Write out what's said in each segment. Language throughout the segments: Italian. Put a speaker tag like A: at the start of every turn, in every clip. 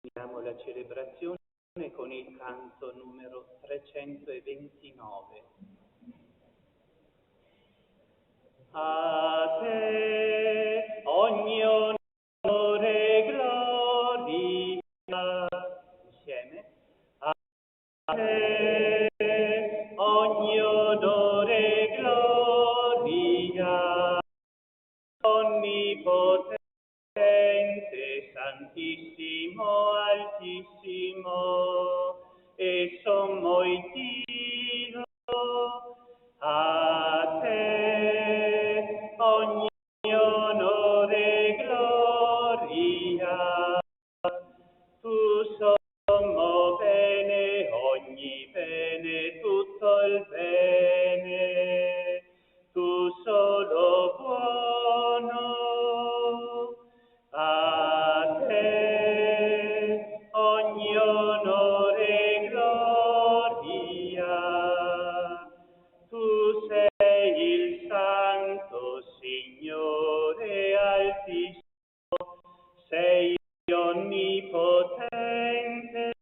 A: Iniziamo la celebrazione con il canto numero 329. A te ogni onore e gloria, insieme. A te ogni onore e gloria, onnipotente, Santissimo, Altissimo e sommo Dio, a te ogni onore e gloria, tu sommo bene, ogni bene, tutto il bene, tu solo buono. A te ogni onore e gloria, tu sei il Santo Signore Altissimo, sei onnipotente.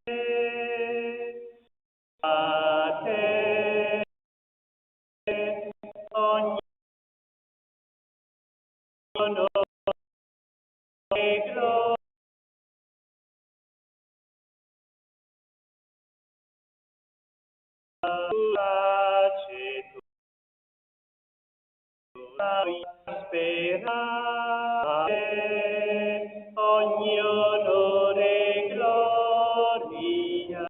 A: A te ogni onore e gloria. Pace tua sperare, ogni onore e gloria.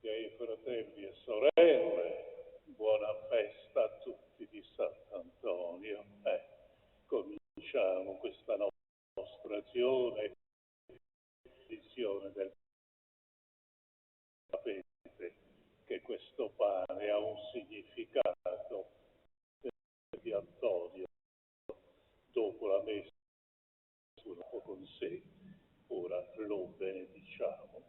B: Miei fratelli e sorelle, buona festa a tutti di Sant'Antonio. Cominciamo questa nostra azione, visione del sapete che questo pane ha un significato di Antonio. Dopo la messa con sé, ora lo benediciamo.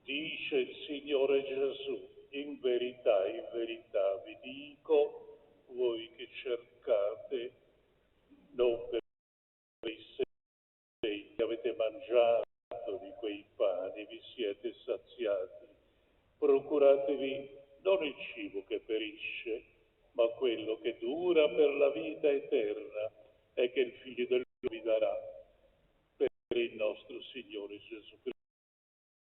B: Dice il Signore Gesù, in verità vi dico, voi che cercate non per i sei che avete mangiato di quei pani, vi siete saziati, procuratevi non il cibo che perisce, ma quello che dura per la vita eterna e che il Figlio dell'uomo vi darà, per il nostro Signore Gesù Cristo.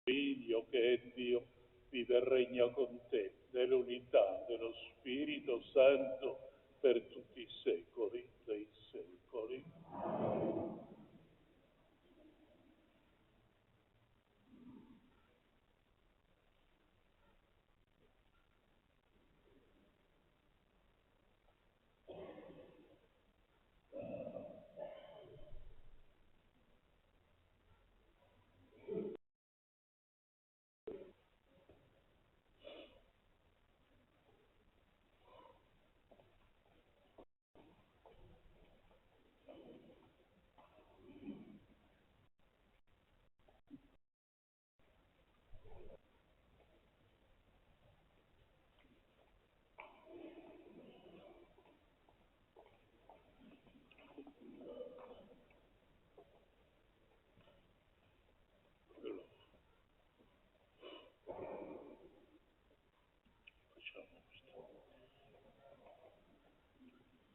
B: Figlio che è Dio, vive e regna con te nell'unità dello Spirito Santo per tutti i secoli dei secoli.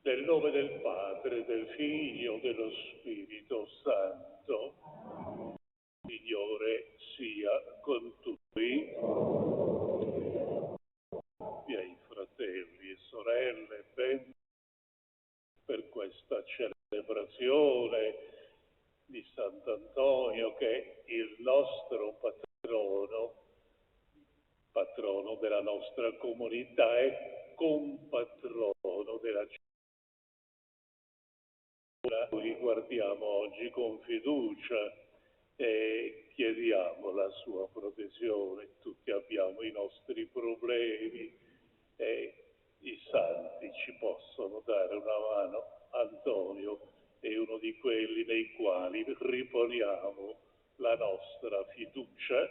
B: Nel nome del Padre, del Figlio, dello Spirito Santo, Signore sia con tutti. Miei fratelli e sorelle, ben per questa celebrazione di Sant'Antonio che è il nostro patrono della nostra comunità e compatrono della città. Noi guardiamo oggi con fiducia e chiediamo la sua protezione. Tutti abbiamo i nostri problemi e i santi ci possono dare una mano. Antonio è uno di quelli nei quali riponiamo la nostra fiducia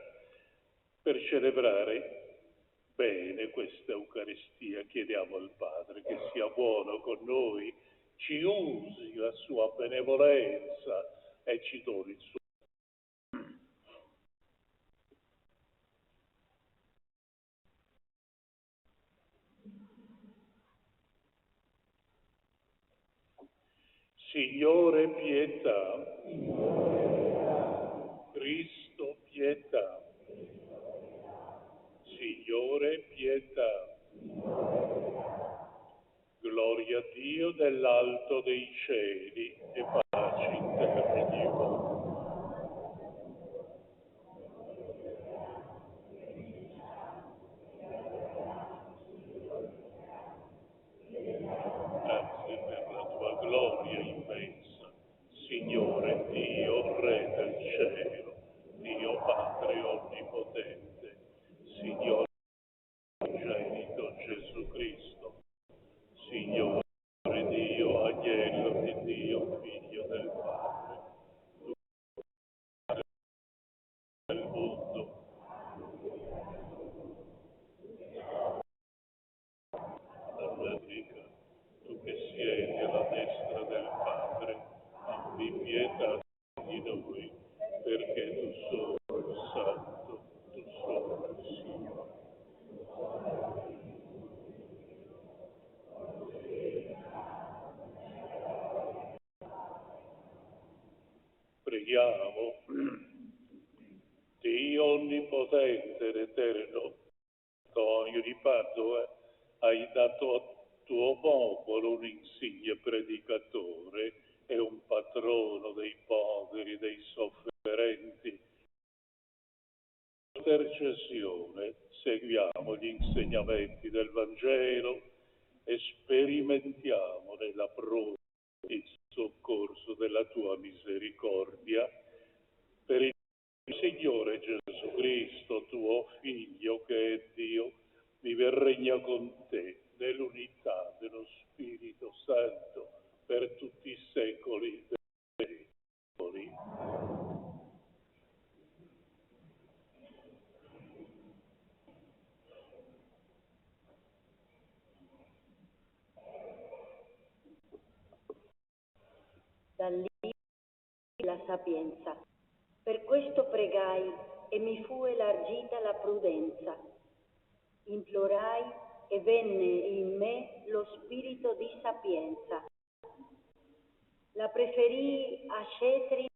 B: per celebrare bene questa Eucaristia, chiediamo al Padre che sia buono con noi, ci usi la sua benevolenza e ci doni il suo. Signore pietà, Cristo pietà, Signore pietà, gloria a Dio dell'alto dei cieli e pace in terra di uomini. Grazie per la tua gloria immensa, Signore Dio, Re del cielo, Dio Padre onnipotente, Signore unigenito Gesù Cristo, Signore Dio, agnello di Dio, Figlio del Padre, tu del mondo, America, tu che siedi alla destra del Padre, abbi pietà di noi, perché tu solo santo, tu solo Signore. Preghiamo. Dio onnipotente ed eterno, Antonio di Padova, hai dato a tuo popolo un insigne predicatore e un patrono dei poveri, dei sofferenti. Intercessione, seguiamo gli insegnamenti del Vangelo e sperimentiamo nella prova il soccorso della tua misericordia per il Signore Gesù Cristo, tuo Figlio, che è Dio, vive e regna con te nell'unità dello Spirito Santo per tutti i secoli dei secoli.
C: Da lì la sapienza. Per questo pregai e mi fu elargita la prudenza. Implorai e venne in me lo spirito di sapienza. La preferii a cetri,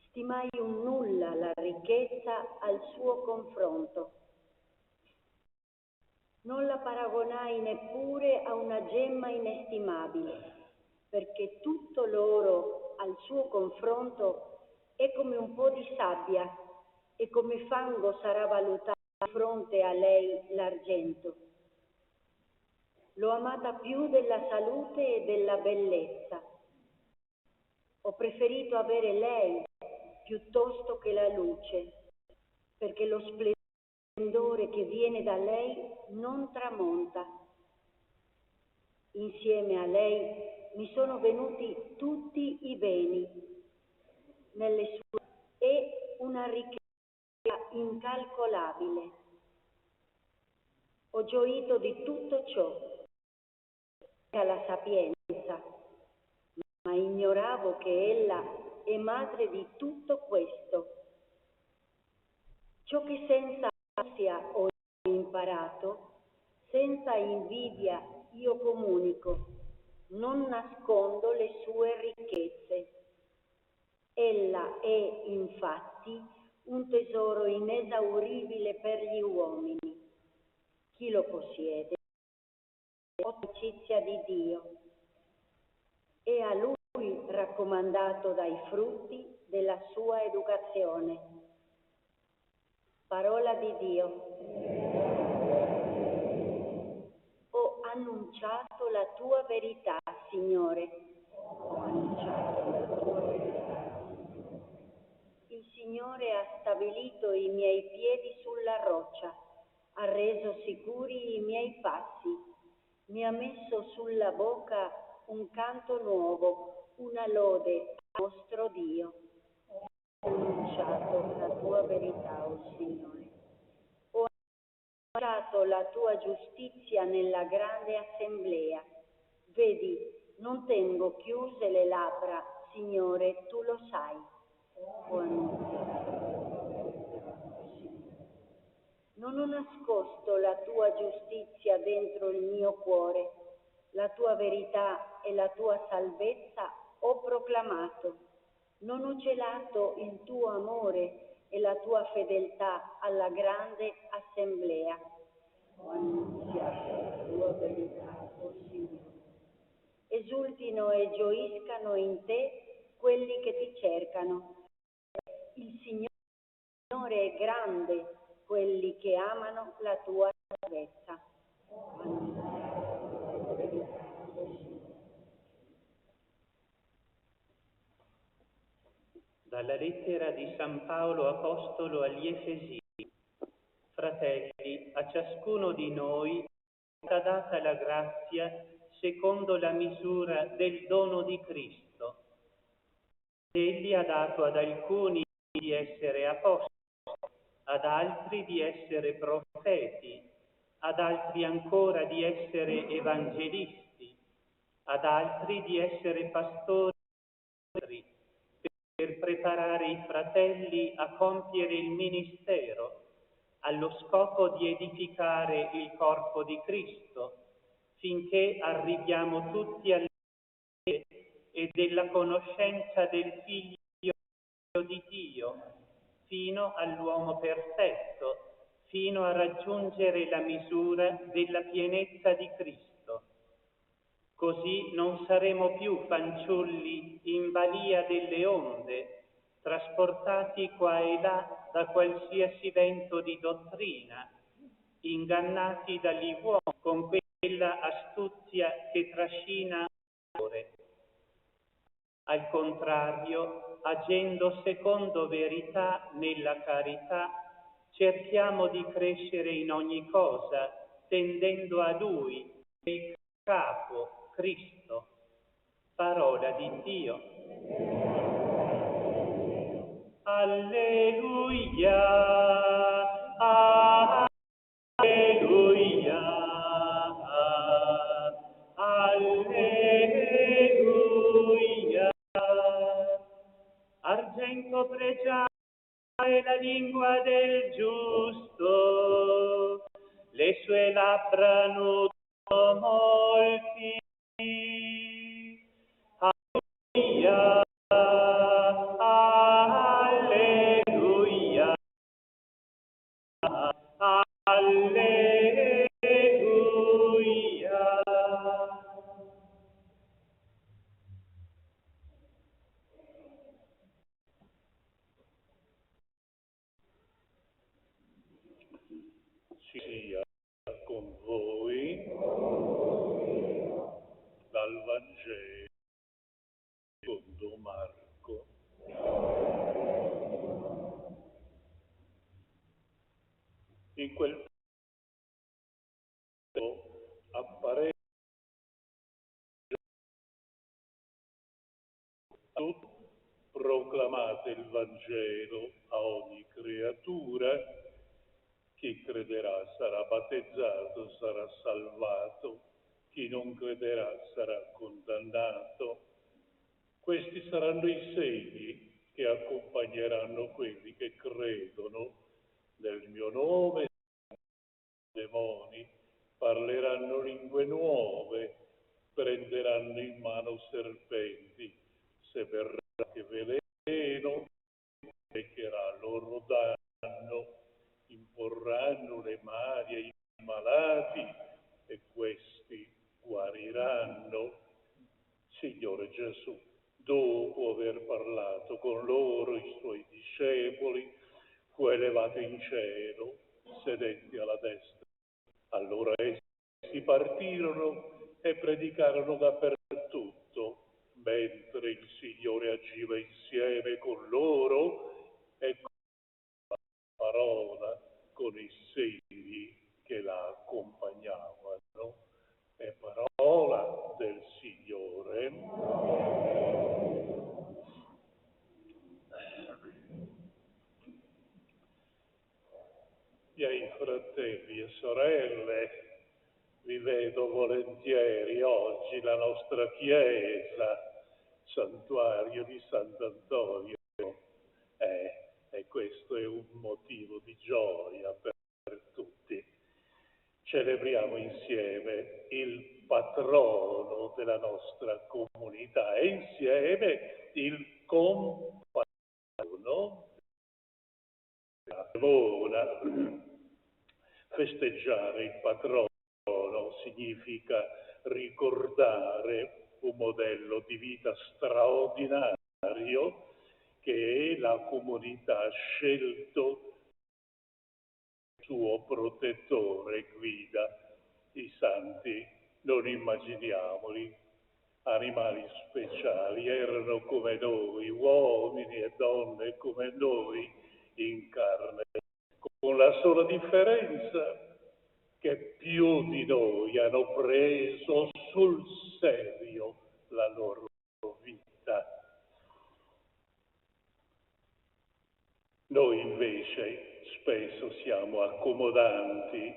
C: stimai un nulla la ricchezza al suo confronto. Non la paragonai neppure a una gemma inestimabile, perché tutto l'oro al suo confronto è come un po' di sabbia e come fango sarà valutato di fronte a lei l'argento. L'ho amata più della salute e della bellezza. Ho preferito avere lei piuttosto che la luce, perché lo splendore che viene da lei non tramonta. Insieme a lei mi sono venuti tutti i beni. Nelle sue è una ricchezza incalcolabile. Ho gioito di tutto ciò, la sapienza, ma ignoravo che ella è madre di tutto questo. Ciò che senza ansia ho imparato, senza invidia io comunico, non nascondo le sue ricchezze. Ella è infatti un tesoro inesauribile per gli uomini. Chi lo possiede è l'amicizia di Dio. È a lui raccomandato dai frutti della sua educazione. Parola di Dio. Ho annunciato la tua verità, Signore. Ho annunciato la tua verità. Il Signore ha stabilito i miei piedi sulla roccia, ha reso sicuri i miei passi, mi ha messo sulla bocca un canto nuovo, una lode al nostro Dio. Ho annunciato la tua verità, o Signore. Ho annunciato la tua giustizia nella grande assemblea. Vedi, non tengo chiuse le labbra, Signore, tu lo sai. Ho annunziato. Non ho nascosto la tua giustizia dentro il mio cuore, la tua verità e la tua salvezza ho proclamato. Non ho celato il tuo amore e la tua fedeltà alla grande assemblea. Ho annunziato la tua verità, o Signore. Esultino e gioiscano in te quelli che ti cercano. Il Signore è grande, quelli che amano la tua salvezza.
D: Dalla lettera di San Paolo Apostolo agli Efesini. Fratelli, a ciascuno di noi è stata data la grazia secondo la misura del dono di Cristo. Egli ha dato ad alcuni di essere apostoli, ad altri di essere profeti, ad altri ancora di essere evangelisti, ad altri di essere pastori, per preparare i fratelli a compiere il ministero, allo scopo di edificare il corpo di Cristo, finché arriviamo tutti alla fede e della conoscenza del Figlio di Dio, fino all'uomo perfetto, fino a raggiungere la misura della pienezza di Cristo. Così non saremo più fanciulli in balia delle onde, trasportati qua e là da qualsiasi vento di dottrina, ingannati dagli uomini con quella astuzia che trascina l'amore. Al contrario, agendo secondo verità nella carità, cerchiamo di crescere in ogni cosa, tendendo a Lui, il capo, Cristo. Parola di Dio. Alleluia, alleluia, alleluia. Argento pregiato è la lingua del giusto, le sue labbra nutrono molti. Alleluia, alleluia, alleluia.
B: Sia con voi dal Vangelo secondo Marco. In quel tempo appare tutti, proclamate il Vangelo a ogni creatura. Chi crederà sarà battezzato, sarà salvato, chi non crederà sarà condannato. Questi saranno i segni che accompagneranno quelli che credono. Nel mio nome demoni, parleranno lingue nuove, prenderanno in mano serpenti, se verrà che veleno, recherà loro danno, imporranno le mani ai malati e questi guariranno. Signore Gesù, dopo aver parlato con loro, i suoi discepoli, fu elevato in cielo, sedetti alla destra. Allora essi partirono e predicarono dappertutto, mentre il Signore agiva insieme con loro e con la parola, con i segni che la accompagnavano. È parola del Signore. miei fratelli e sorelle, vi vedo volentieri oggi la nostra chiesa, santuario di Sant'Antonio, e questo è un motivo di gioia per tutti. Celebriamo insieme il patrono della nostra comunità e insieme il compagno della Cremona. Festeggiare il patrono significa ricordare un modello di vita straordinario che la comunità ha scelto suo protettore e guida. I santi, non immaginiamoli, animali speciali, erano come noi, uomini e donne come noi, in carne, con la sola differenza che più di noi hanno preso sul serio la loro vita. Noi invece spesso siamo accomodanti,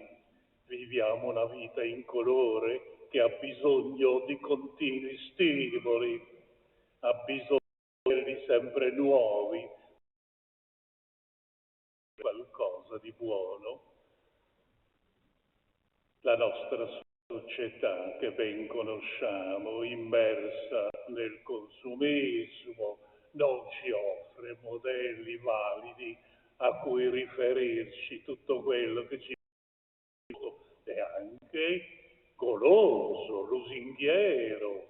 B: viviamo una vita incolore che ha bisogno di continui stimoli, ha bisogno di sempre nuovi, qualcosa di buono. La nostra società che ben conosciamo, immersa nel consumismo, non ci offre modelli validi a cui riferirci. Tutto quello che ci è anche goloso, lusinghiero,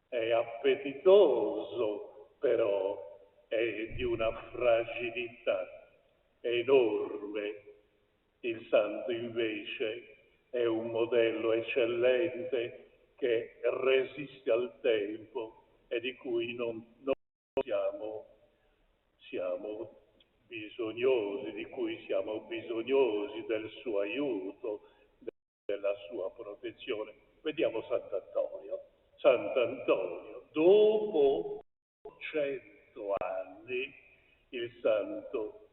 B: è appetitoso, però è di una fragilità enorme. Il santo invece è un modello eccellente che resiste al tempo e di cui non siamo bisognosi, di cui siamo bisognosi del suo aiuto, della sua protezione. Vediamo Sant'Antonio. Sant'Antonio, dopo 100 anni, il santo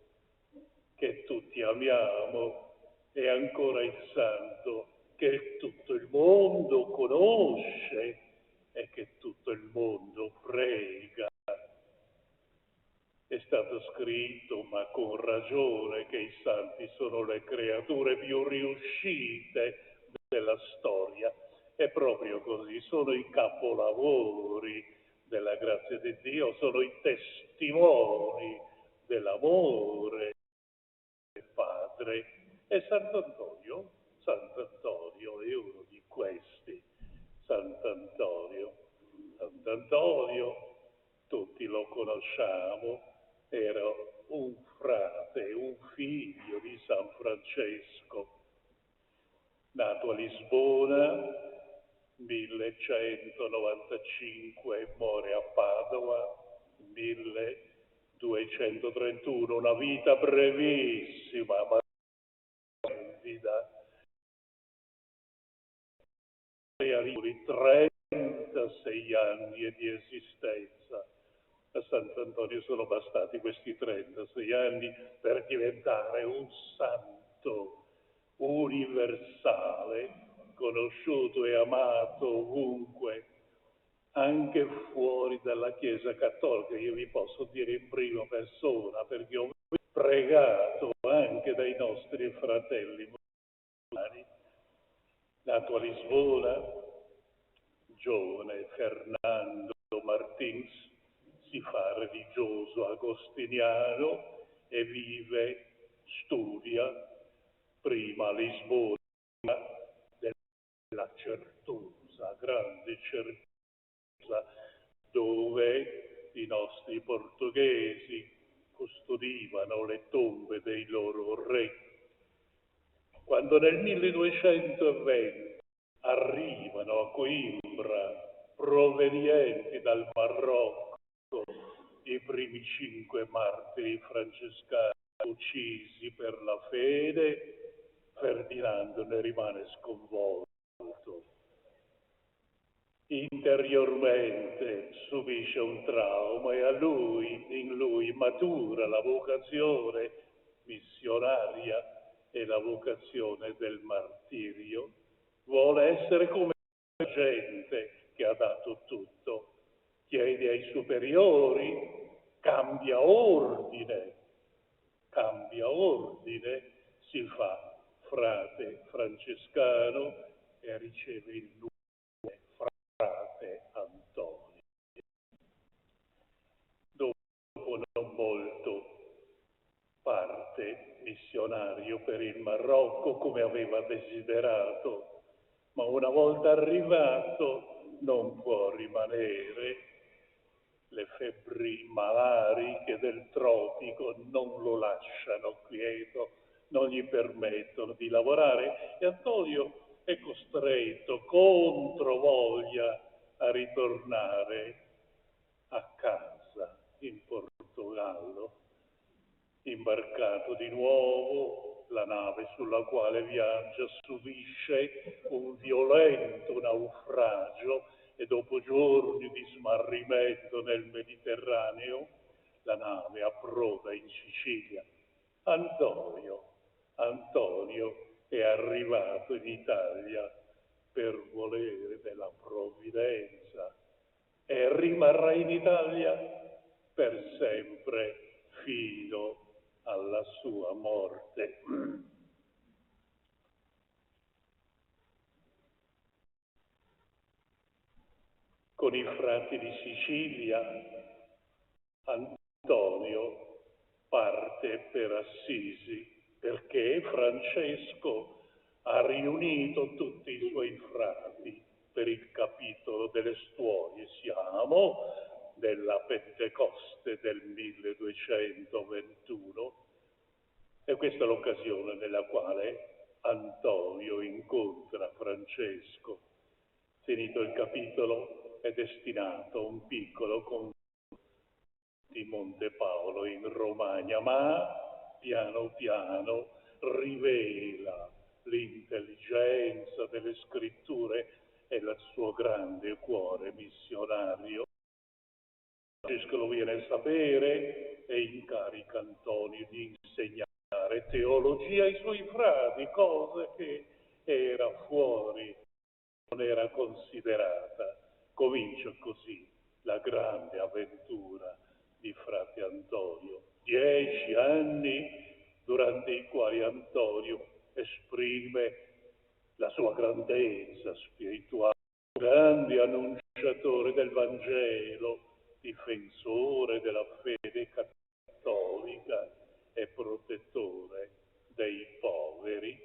B: che tutti amiamo, è ancora il santo che tutto il mondo conosce e che tutto il mondo prega. È stato scritto, ma con ragione, che i santi sono le creature più riuscite della storia. È proprio così, sono i capolavori della grazia di Dio, sono i testimoni dell'amore del Padre. E Sant'Antonio è uno di questi. Sant'Antonio, tutti lo conosciamo, era un frate, un figlio di San Francesco, nato a Lisbona 1195, muore a Padova 1231, una vita brevissima ma vivida. 36 anni di esistenza. A Sant'Antonio sono bastati questi 36 anni per diventare un santo universale, conosciuto e amato ovunque, anche fuori dalla Chiesa Cattolica. Io vi posso dire in prima persona, perché ho pregato anche dai nostri fratelli musulmani. Nato a Lisbona, giovane Fernando Martins, si fa religioso agostiniano e studia prima a Lisbona della Certosa, grande Certosa, dove i nostri portoghesi custodivano le tombe dei loro re. Quando nel 1220 arrivano a Coimbra, provenienti dal Marocco, i primi 5 martiri francescani uccisi per la fede, Ferdinando ne rimane sconvolto. Interiormente subisce un trauma e in lui matura la vocazione missionaria e la vocazione del martirio. Vuole essere come la gente che ha dato tutto. Chiede ai superiori, cambia ordine, si fa frate francescano e riceve il nome frate Antonio. Dopo non molto parte missionario per il Marocco come aveva desiderato, ma una volta arrivato non può rimanere. Le febbri malariche del tropico non lo lasciano quieto, non gli permettono di lavorare e Antonio è costretto contro voglia a ritornare a casa in Portogallo. Imbarcato di nuovo, la nave sulla quale viaggia subisce un violento naufragio e dopo giorni di smarrimento nel Mediterraneo, la nave approda in Sicilia. Antonio è arrivato in Italia per volere della provvidenza e rimarrà in Italia per sempre fino alla sua morte. Con i frati di Sicilia, Antonio parte per Assisi perché Francesco ha riunito tutti i suoi frati per il capitolo delle Stuoie. Siamo nella Pentecoste del 1221 e questa è l'occasione nella quale Antonio incontra Francesco. Finito il capitolo è destinato a un piccolo convento di Monte Paolo in Romagna, ma piano piano rivela l'intelligenza delle scritture e il suo grande cuore missionario. Francesco lo viene a sapere e incarica Antonio di insegnare teologia ai suoi frati, cosa che era fuori, non era considerata. Comincia così la grande avventura di frate Antonio. 10 anni durante i quali Antonio esprime la sua grandezza spirituale, grande annunciatore del Vangelo, difensore della fede cattolica e protettore dei poveri.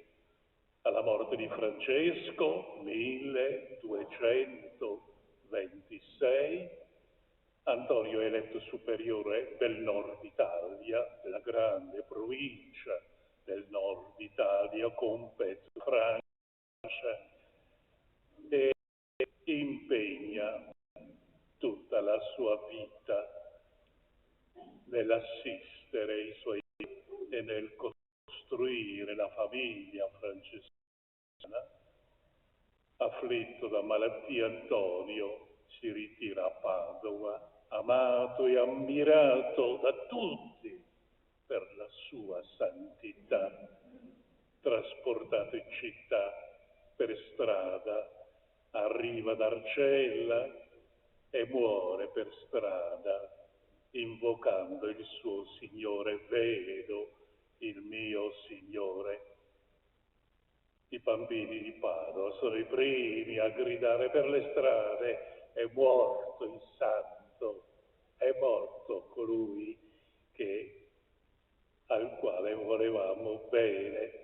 B: Alla morte di Francesco, 1226, Antonio è eletto superiore del Nord Italia, della grande provincia del Nord Italia con pezzo Francia, e impegna tutta la sua vita nell'assistere i suoi e nel costruire la famiglia francescana. Afflitto da malattia, Antonio si ritira a Padova, amato e ammirato da tutti per la sua santità. Trasportato in città per strada, arriva ad Arcella e muore per strada, invocando il suo Signore. Vedo il mio Signore. I bambini di Padova sono i primi a gridare per le strade: è morto il santo, è morto colui al quale volevamo bene.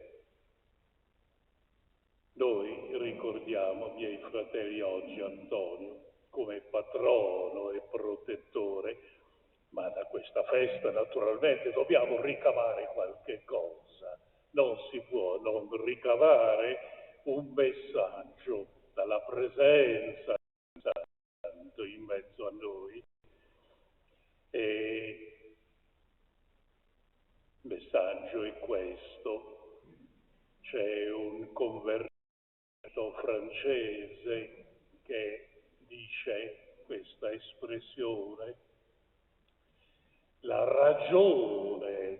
B: Noi ricordiamo, miei fratelli, oggi Antonio come patrono e protettore, ma da questa festa naturalmente dobbiamo ricavare qualche cosa. Non si può non ricavare un messaggio dalla presenza del Santo in mezzo a noi. E il messaggio è questo: c'è un convertito francese che dice questa espressione: la ragione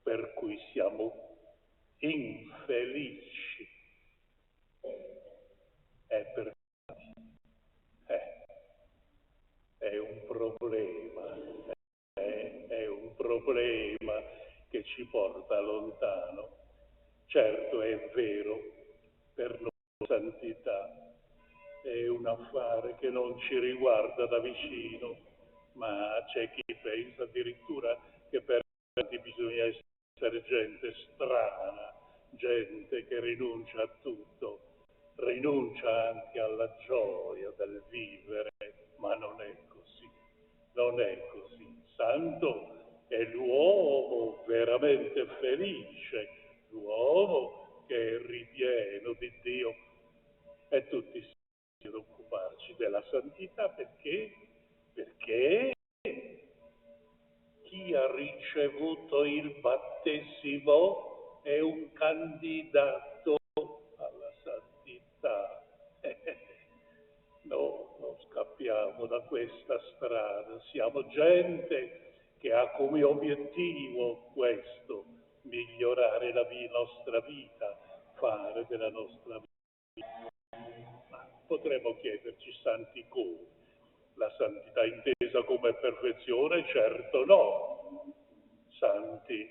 B: per cui siamo infelici e perdonati. È un problema, è un problema che ci porta lontano. Certo è vero, per noi la santità è un affare che non ci riguarda da vicino, ma c'è chi pensa addirittura che per santi bisogna essere gente strana, gente che rinuncia a tutto, rinuncia anche alla gioia del vivere, ma non è così, non è così. Santo è l'uomo veramente felice, l'uomo che è ripieno di Dio, e tutti ad occuparci della santità perché chi ha ricevuto il battesimo è un candidato alla santità. No, non scappiamo da questa strada, siamo gente che ha come obiettivo questo, migliorare la nostra vita, fare della nostra vita. Ma potremmo chiederci santi come? La santità intesa come perfezione? Certo no. Santi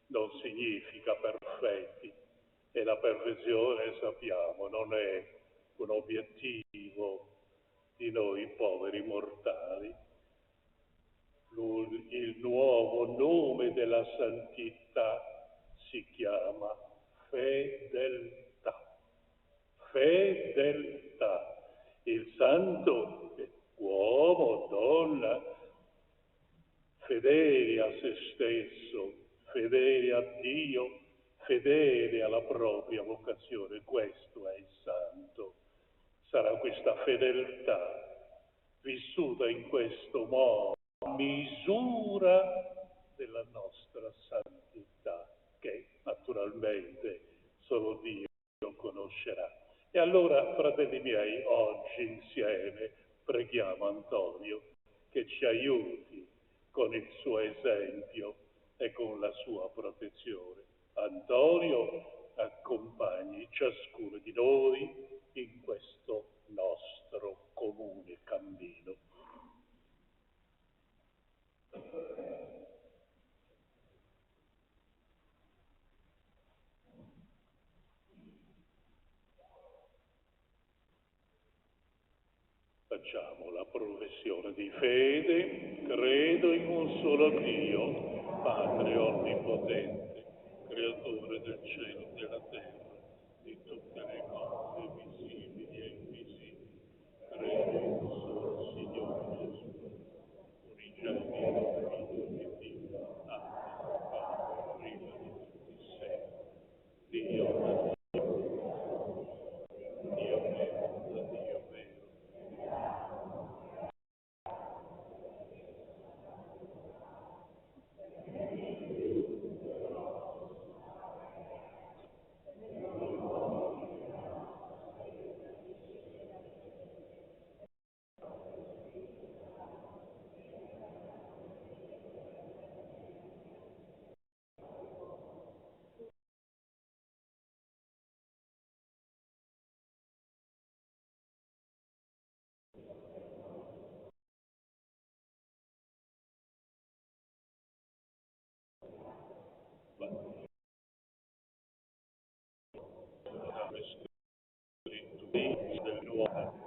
B: non significa perfetti e la perfezione, sappiamo, non è un obiettivo di noi poveri mortali. Il nuovo nome della santità si chiama fedeltà. Fedeltà. Il santo è uomo, donna, fedeli a se stesso, fedeli a Dio, fedeli alla propria vocazione. Questo è il santo. Sarà questa fedeltà vissuta in questo modo, misura della nostra santità, che naturalmente solo Dio conoscerà. E allora, fratelli miei, oggi insieme preghiamo Antonio che ci aiuti con il suo esempio e con la sua protezione. Antonio accompagni ciascuno di noi in questo nostro comune cammino. Facciamo la professione di fede, credo in un solo Dio, Padre Onnipotente, Creatore del cielo e della terra, di tutte le cose visibili e invisibili. Credo in un solo Signore Gesù, unigenito Figlio di Dio, nato Padre prima di tutti i secoli, Dio da Dio vero, da Dio vero. Dell'uomo.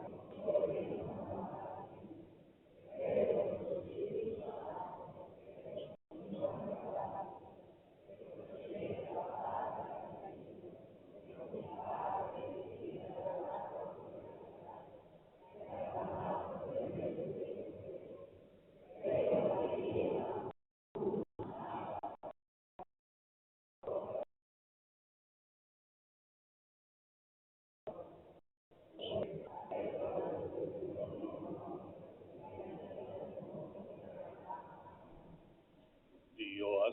B: Dio ha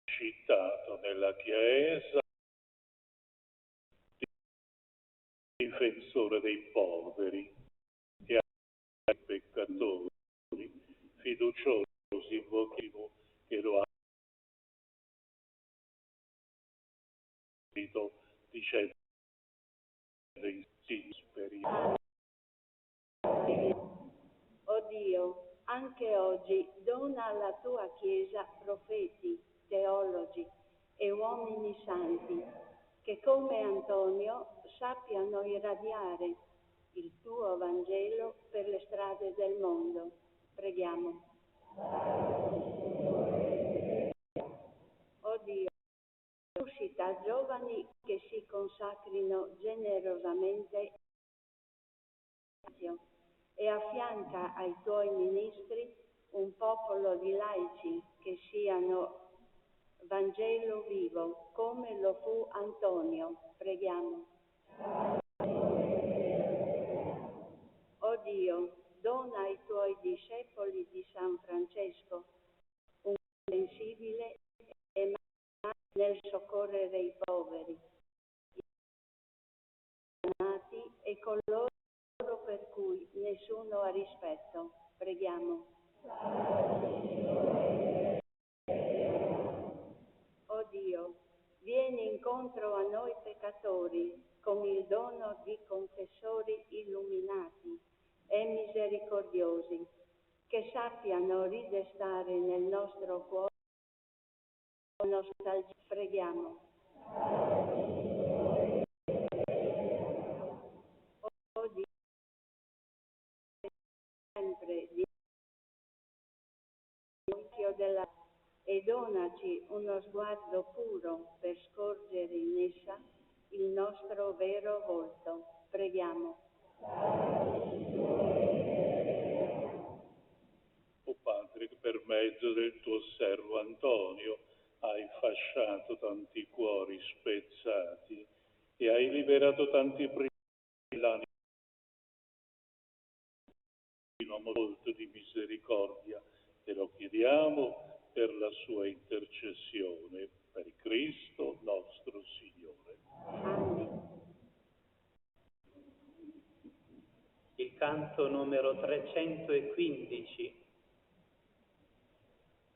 B: suscitato nella Chiesa difensore dei poveri e ai peccatori, fiduciosi invochino che lo dicendo sì, speriamo.
C: O Dio, anche oggi dona alla tua Chiesa profeti, teologi e uomini santi, che come Antonio sappiano irradiare il tuo Vangelo per le strade del mondo. Preghiamo. O Dio, suscita giovani che si consacrino generosamente e affianca ai tuoi ministri un popolo di laici che siano Vangelo vivo, come lo fu Antonio. Preghiamo. O Dio, dona ai tuoi discepoli di San Francesco un sensibile e nel soccorrere i poveri, i malati e coloro per cui nessuno ha rispetto. Preghiamo. O Dio, vieni incontro a noi peccatori con il dono di confessori illuminati e misericordiosi, che sappiano ridestare nel nostro cuore nostalgia. Preghiamo. O Dio, sempre di occhio della e donaci uno sguardo puro per scorgere in essa il nostro vero volto. Preghiamo.
B: O Padre, che per mezzo del tuo servo Antonio hai fasciato tanti cuori spezzati e hai liberato tanti prigionieri, molto di misericordia, te lo chiediamo per la sua intercessione, per Cristo nostro Signore.
C: Amen.
D: Il canto numero 315.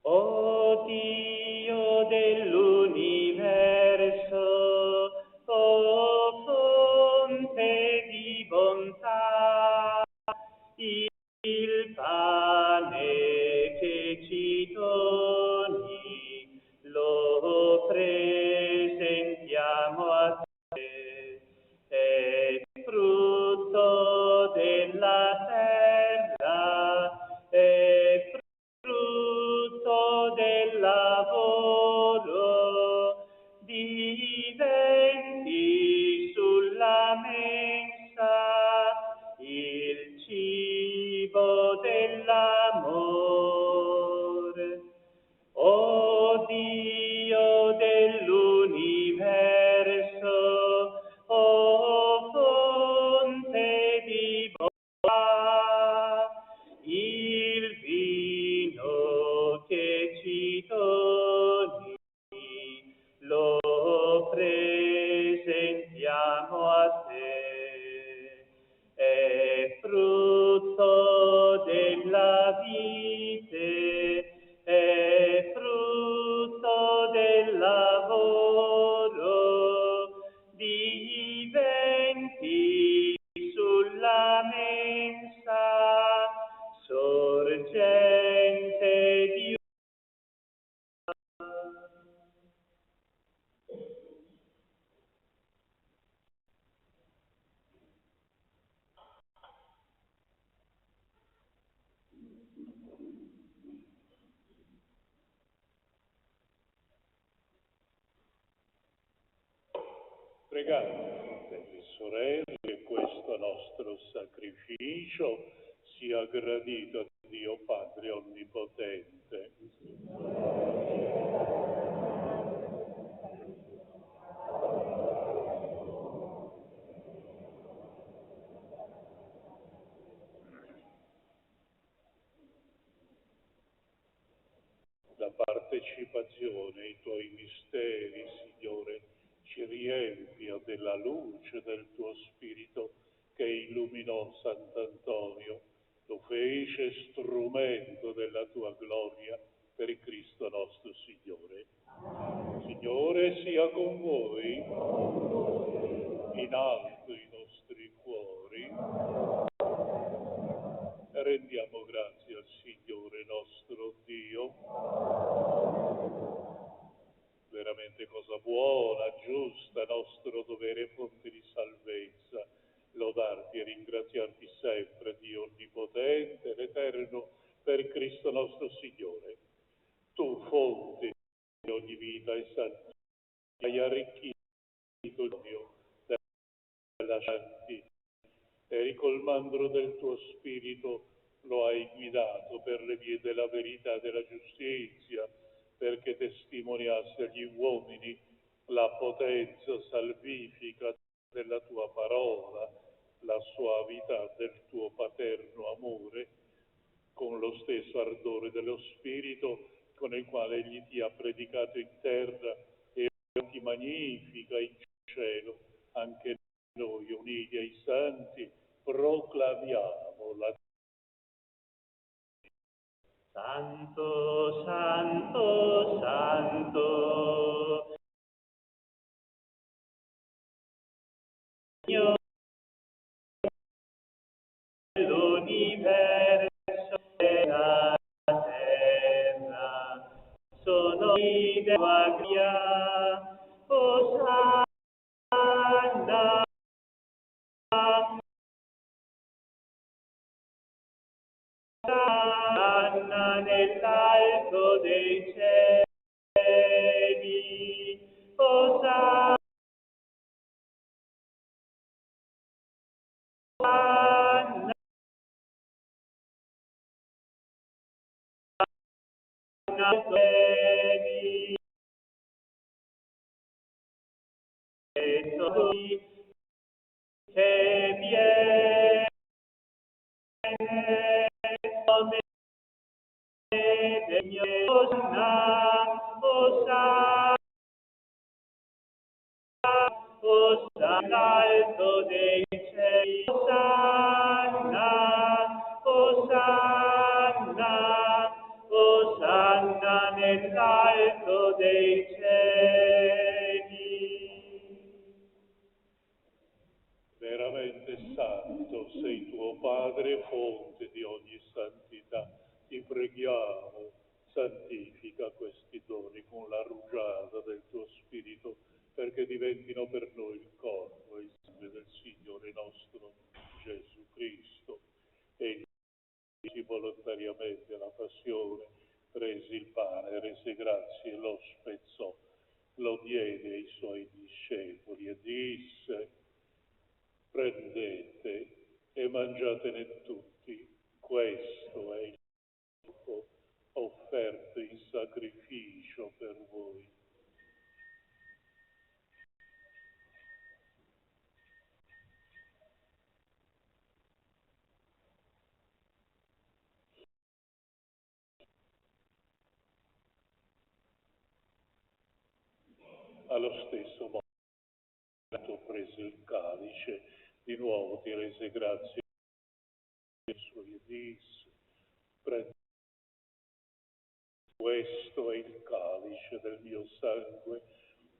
D: O Dio dell'universo, o fonte di bontà, il pane che ci doni lo presentiamo a te, è frutto della terra, è frutto del lavoro, diventi sulla mensa il cibo dell'amore. O Dio dell'universo, o fonte di bontà, il vino che ci doni lo presentiamo a te, è frutto della vite, è frutto del lavoro, diventi sulla mensa sorgente di
B: Pregate, fratelli e sorelle, che questo nostro sacrificio sia gradito a Dio Padre Onnipotente. La partecipazione ai tuoi misteri, Signore, ci riempia della luce del tuo Spirito che illuminò Sant'Antonio, lo fece strumento della tua gloria per Cristo nostro Signore. Signore sia con voi, in alto i nostri cuori, rendiamo grazie al Signore nostro Dio. Veramente cosa buona, giusta, nostro dovere e fonte di salvezza, lodarti e ringraziarti sempre, Dio Onnipotente ed Eterno, per Cristo nostro Signore. Tu, fonte di ogni vita e santità, hai arricchito il mio della santità e ricolmandolo del tuo spirito lo hai guidato per le vie della verità e della giustizia, perché testimoniasse agli uomini la potenza salvifica della tua parola, la suavità del tuo paterno amore, con lo stesso ardore dello Spirito con il quale egli ti ha predicato in terra e ti magnifica in cielo. Anche noi, uniti ai santi, proclamiamo la
D: Santo, Santo, Santo, Signore dell'universo e la terra, sono di tua grazia, Osanna, Osanna nell'alto dei cieli, Osanna. Che viene come degno Osanna, Osanna alto dei cieli, Osanna, Osanna, Osanna nell'alto dei cieli.
B: veramente santo sei tuo Padre, fonte di ogni santità. Ti preghiamo, santifica questi doni con la rugiada del tuo Spirito, perché diventino per noi il corpo e il sangue del Signore nostro Gesù Cristo. Egli volontariamente alla passione, prese il pane, rese grazie, lo spezzò, lo diede ai suoi discepoli e disse: prendete e mangiatene tutti, questo è il corpo offerto in sacrificio per voi. Allo stesso modo prese il calice, di nuovo ti rese grazie ai suoi e disse: prendete, questo è il calice del mio sangue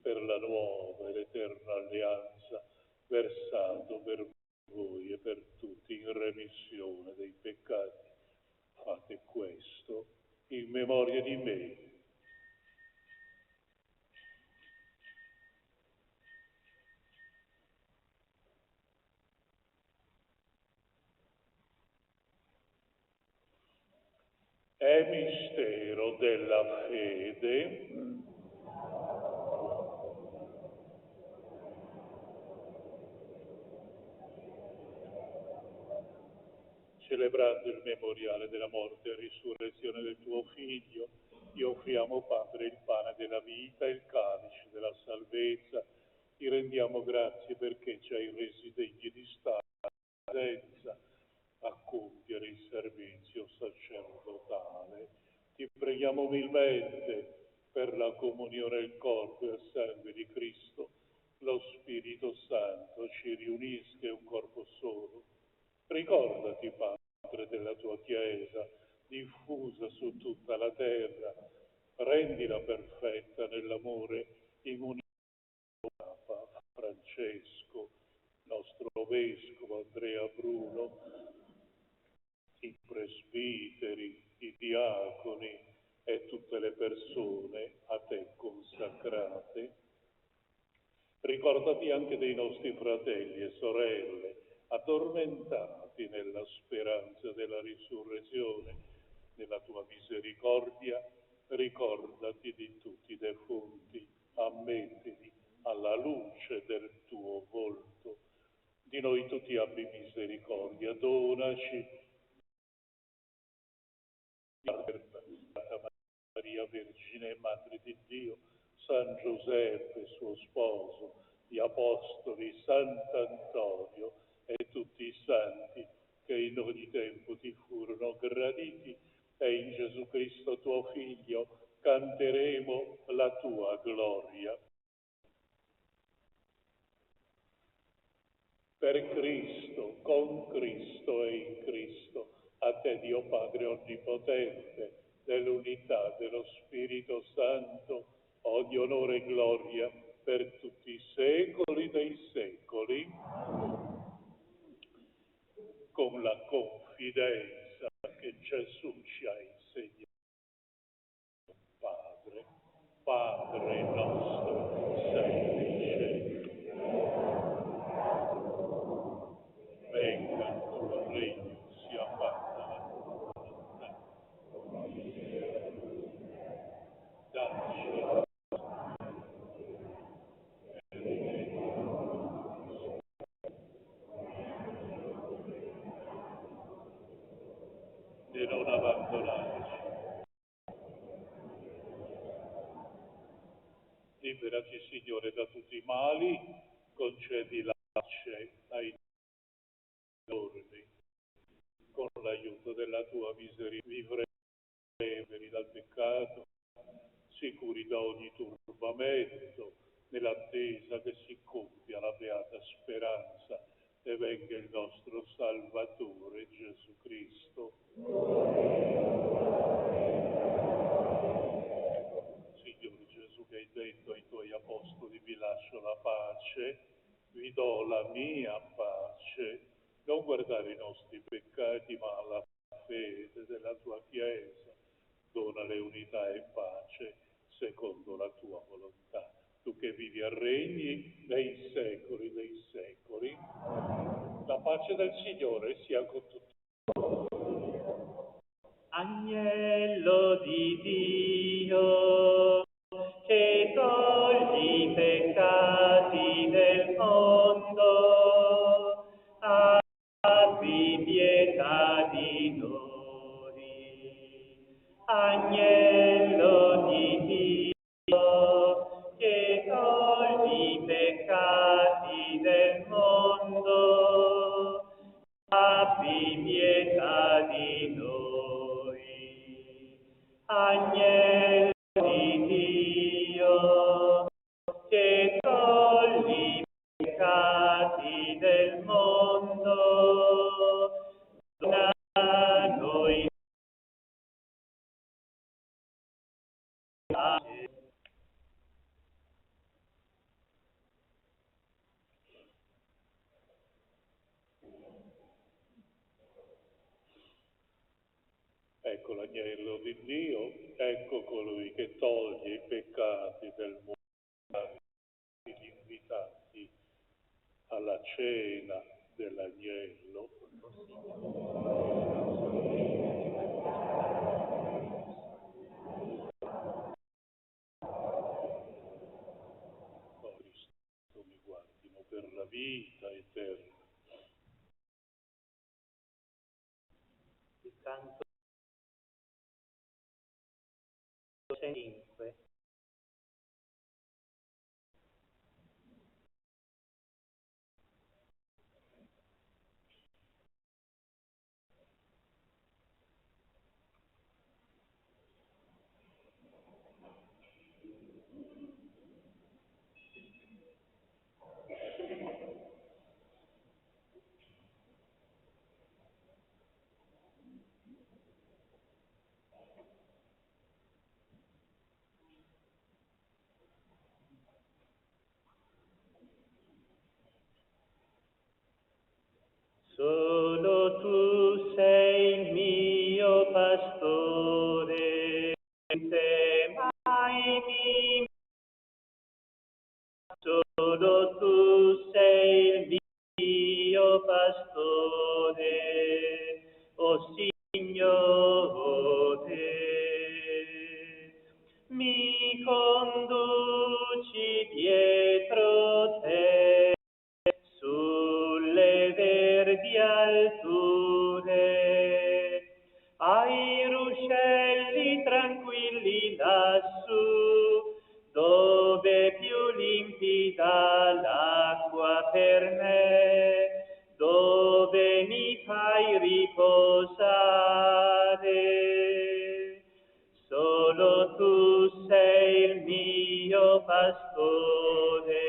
B: per la nuova ed eterna alleanza, versato per voi e per tutti in remissione dei peccati. Fate questo in memoria di me. È mistero della fede. Celebrando il memoriale della morte e risurrezione del tuo Figlio, ti offriamo, Padre, il pane della vita e il calice della salvezza. Ti rendiamo grazie perché ci hai resi degni di stare senza a compiere il servizio sacerdotale. Ti preghiamo umilmente per la comunione al corpo e al sangue di Cristo, lo Spirito Santo ci riunisca in un corpo solo. Ricordati, Padre, della tua Chiesa, diffusa su tutta la terra, rendila perfetta nell'amore in un Papa Francesco, nostro Vescovo Andrea Bruno, i presbiteri, i diaconi e tutte le persone a te consacrate. Ricordati anche dei nostri fratelli e sorelle, addormentati nella speranza della risurrezione. Nella tua misericordia, ricordati di tutti i defunti, ammettili alla luce del tuo volto. Di noi tutti abbi misericordia, donaci Santa Maria Vergine, Madre di Dio, San Giuseppe, suo sposo, gli Apostoli, Sant'Antonio e tutti i santi che in ogni tempo ti furono graditi, e in Gesù Cristo tuo Figlio canteremo la tua gloria. Per Cristo, con Cristo e in Cristo, a te Dio Padre Onnipotente, nell'unità dello Spirito Santo, ogni onore e gloria per tutti i secoli dei secoli, con la confidenza che Gesù ci ha insegnato. Padre, Padre nostro, sei nei cieli, venga il tuo regno, sia fatta la tua volontà. Dacci e non abbandonarci. Liberaci, Signore, da tutti i mali, concedi la pace ai giorni. Con l'aiuto della tua misericordia, vivremo liberi dal peccato, sicuri da ogni turbamento, nell'attesa che si compia la beata speranza e venga il nostro Salvatore Gesù Cristo. Signore Gesù, che hai detto ai tuoi apostoli: vi lascio la pace, vi do la mia pace, non guardare i nostri peccati ma la fede della tua Chiesa, donale unità e pace secondo la tua volontà. Tu che vivi e regni nei secoli dei secoli, la pace del Signore sia con tutti.
D: Agnello di Dio, che togli i peccati del mondo, abbi pietà di noi. Agnello di Dio, che togli i peccati del mondo, abbi pietà di noi. Agnello di Dio, che togli i peccati del mondo, dona a noi pace.
B: Ecco l'agnello di Dio, ecco colui che toglie i peccati del mondo. Gli invitati alla cena dell'agnello. Cristo mi guardino per la vita eterna.
D: Il canto 5. Solo tu sei il mio pastore, o Signore. Mi conduci dietro te sulle verdi alture, ai ruscelli tranquilli lassù, dove più limpida l'acqua per me, dove mi fai riposare. Solo tu sei il mio pastore,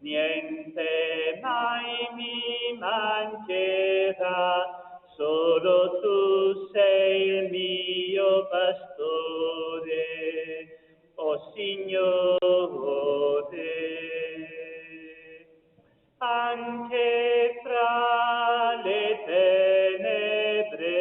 D: niente mai mi mancherà. Solo tu sei il mio pastore, o Signore. Anche fra le tenebre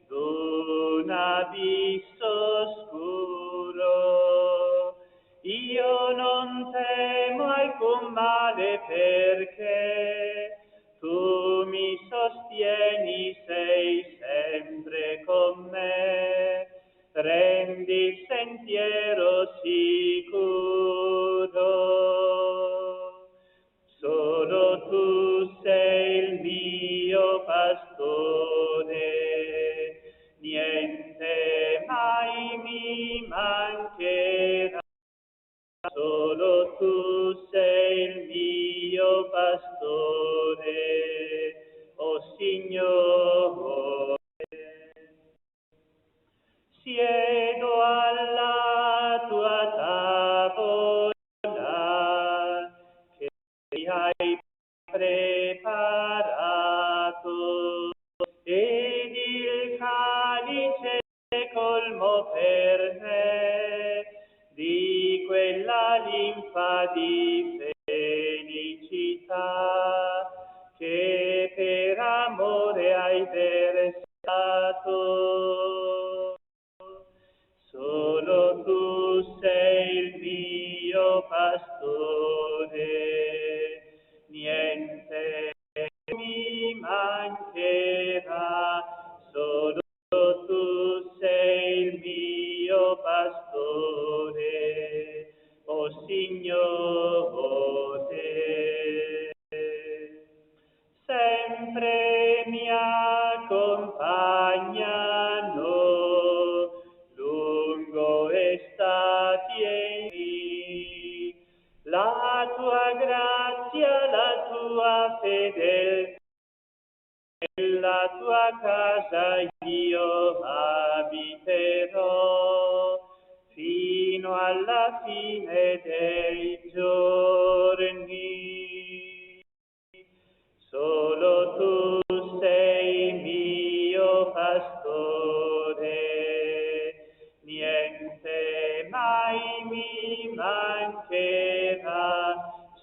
D: d'un abisso scuro, io non temo alcun male, perché tu mi sostieni, sei sempre con me, rendi il sentiero sicuro. Solo tu sei il mio pastore, niente mai mi mancherà. Solo tu sei il mio pastore, o Signore. Siedo alla tua tavola che mi hai preparato, ed il calice colmo per me di quella linfa di felicità che per amore hai versato. Solo tu sei il mio pastore, niente mi mancherà. Solo tu sei il mio pastore, o Signore. Sempre mi accompagnano lungo estati e invi, la tua grazia, la tua fedeltà, nella tua casa io abiterò fino alla fine dei giorni. Solo tu sei mio pastore, niente mai mi mancherà.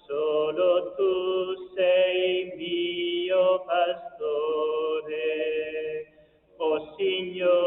D: Solo tu sei mio pastore, o Signore.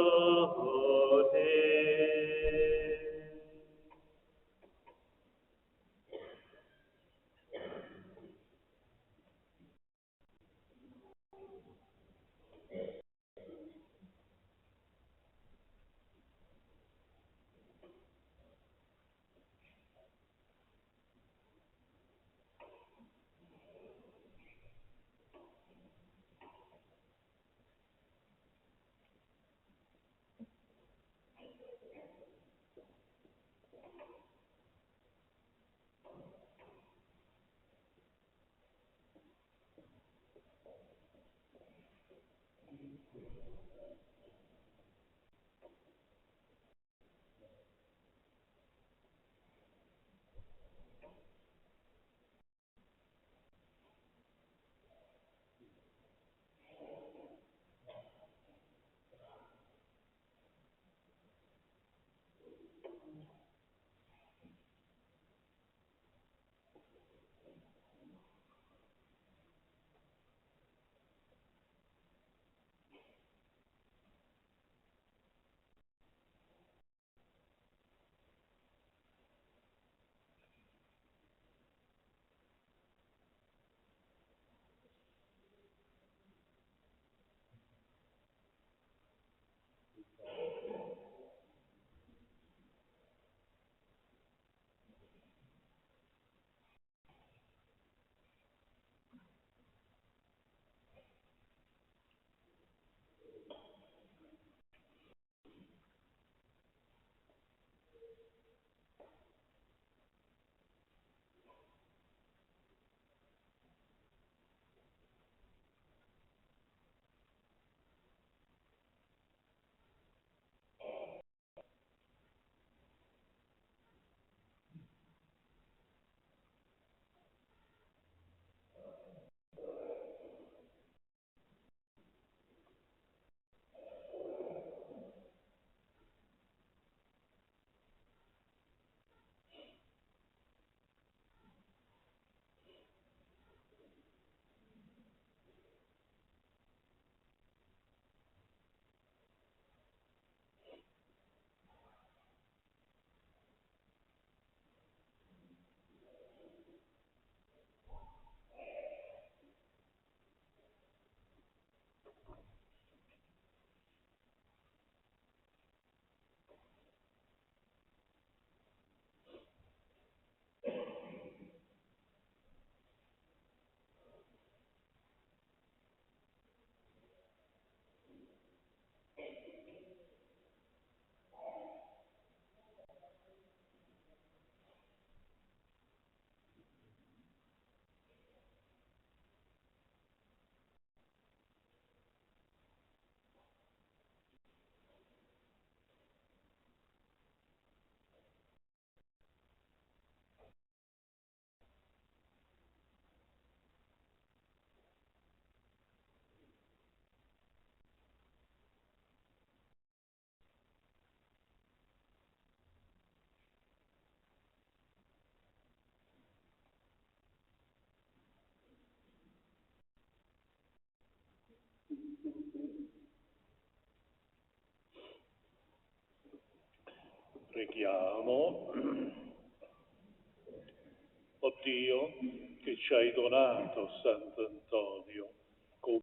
B: Preghiamo. O Dio, che ci hai donato Sant'Antonio come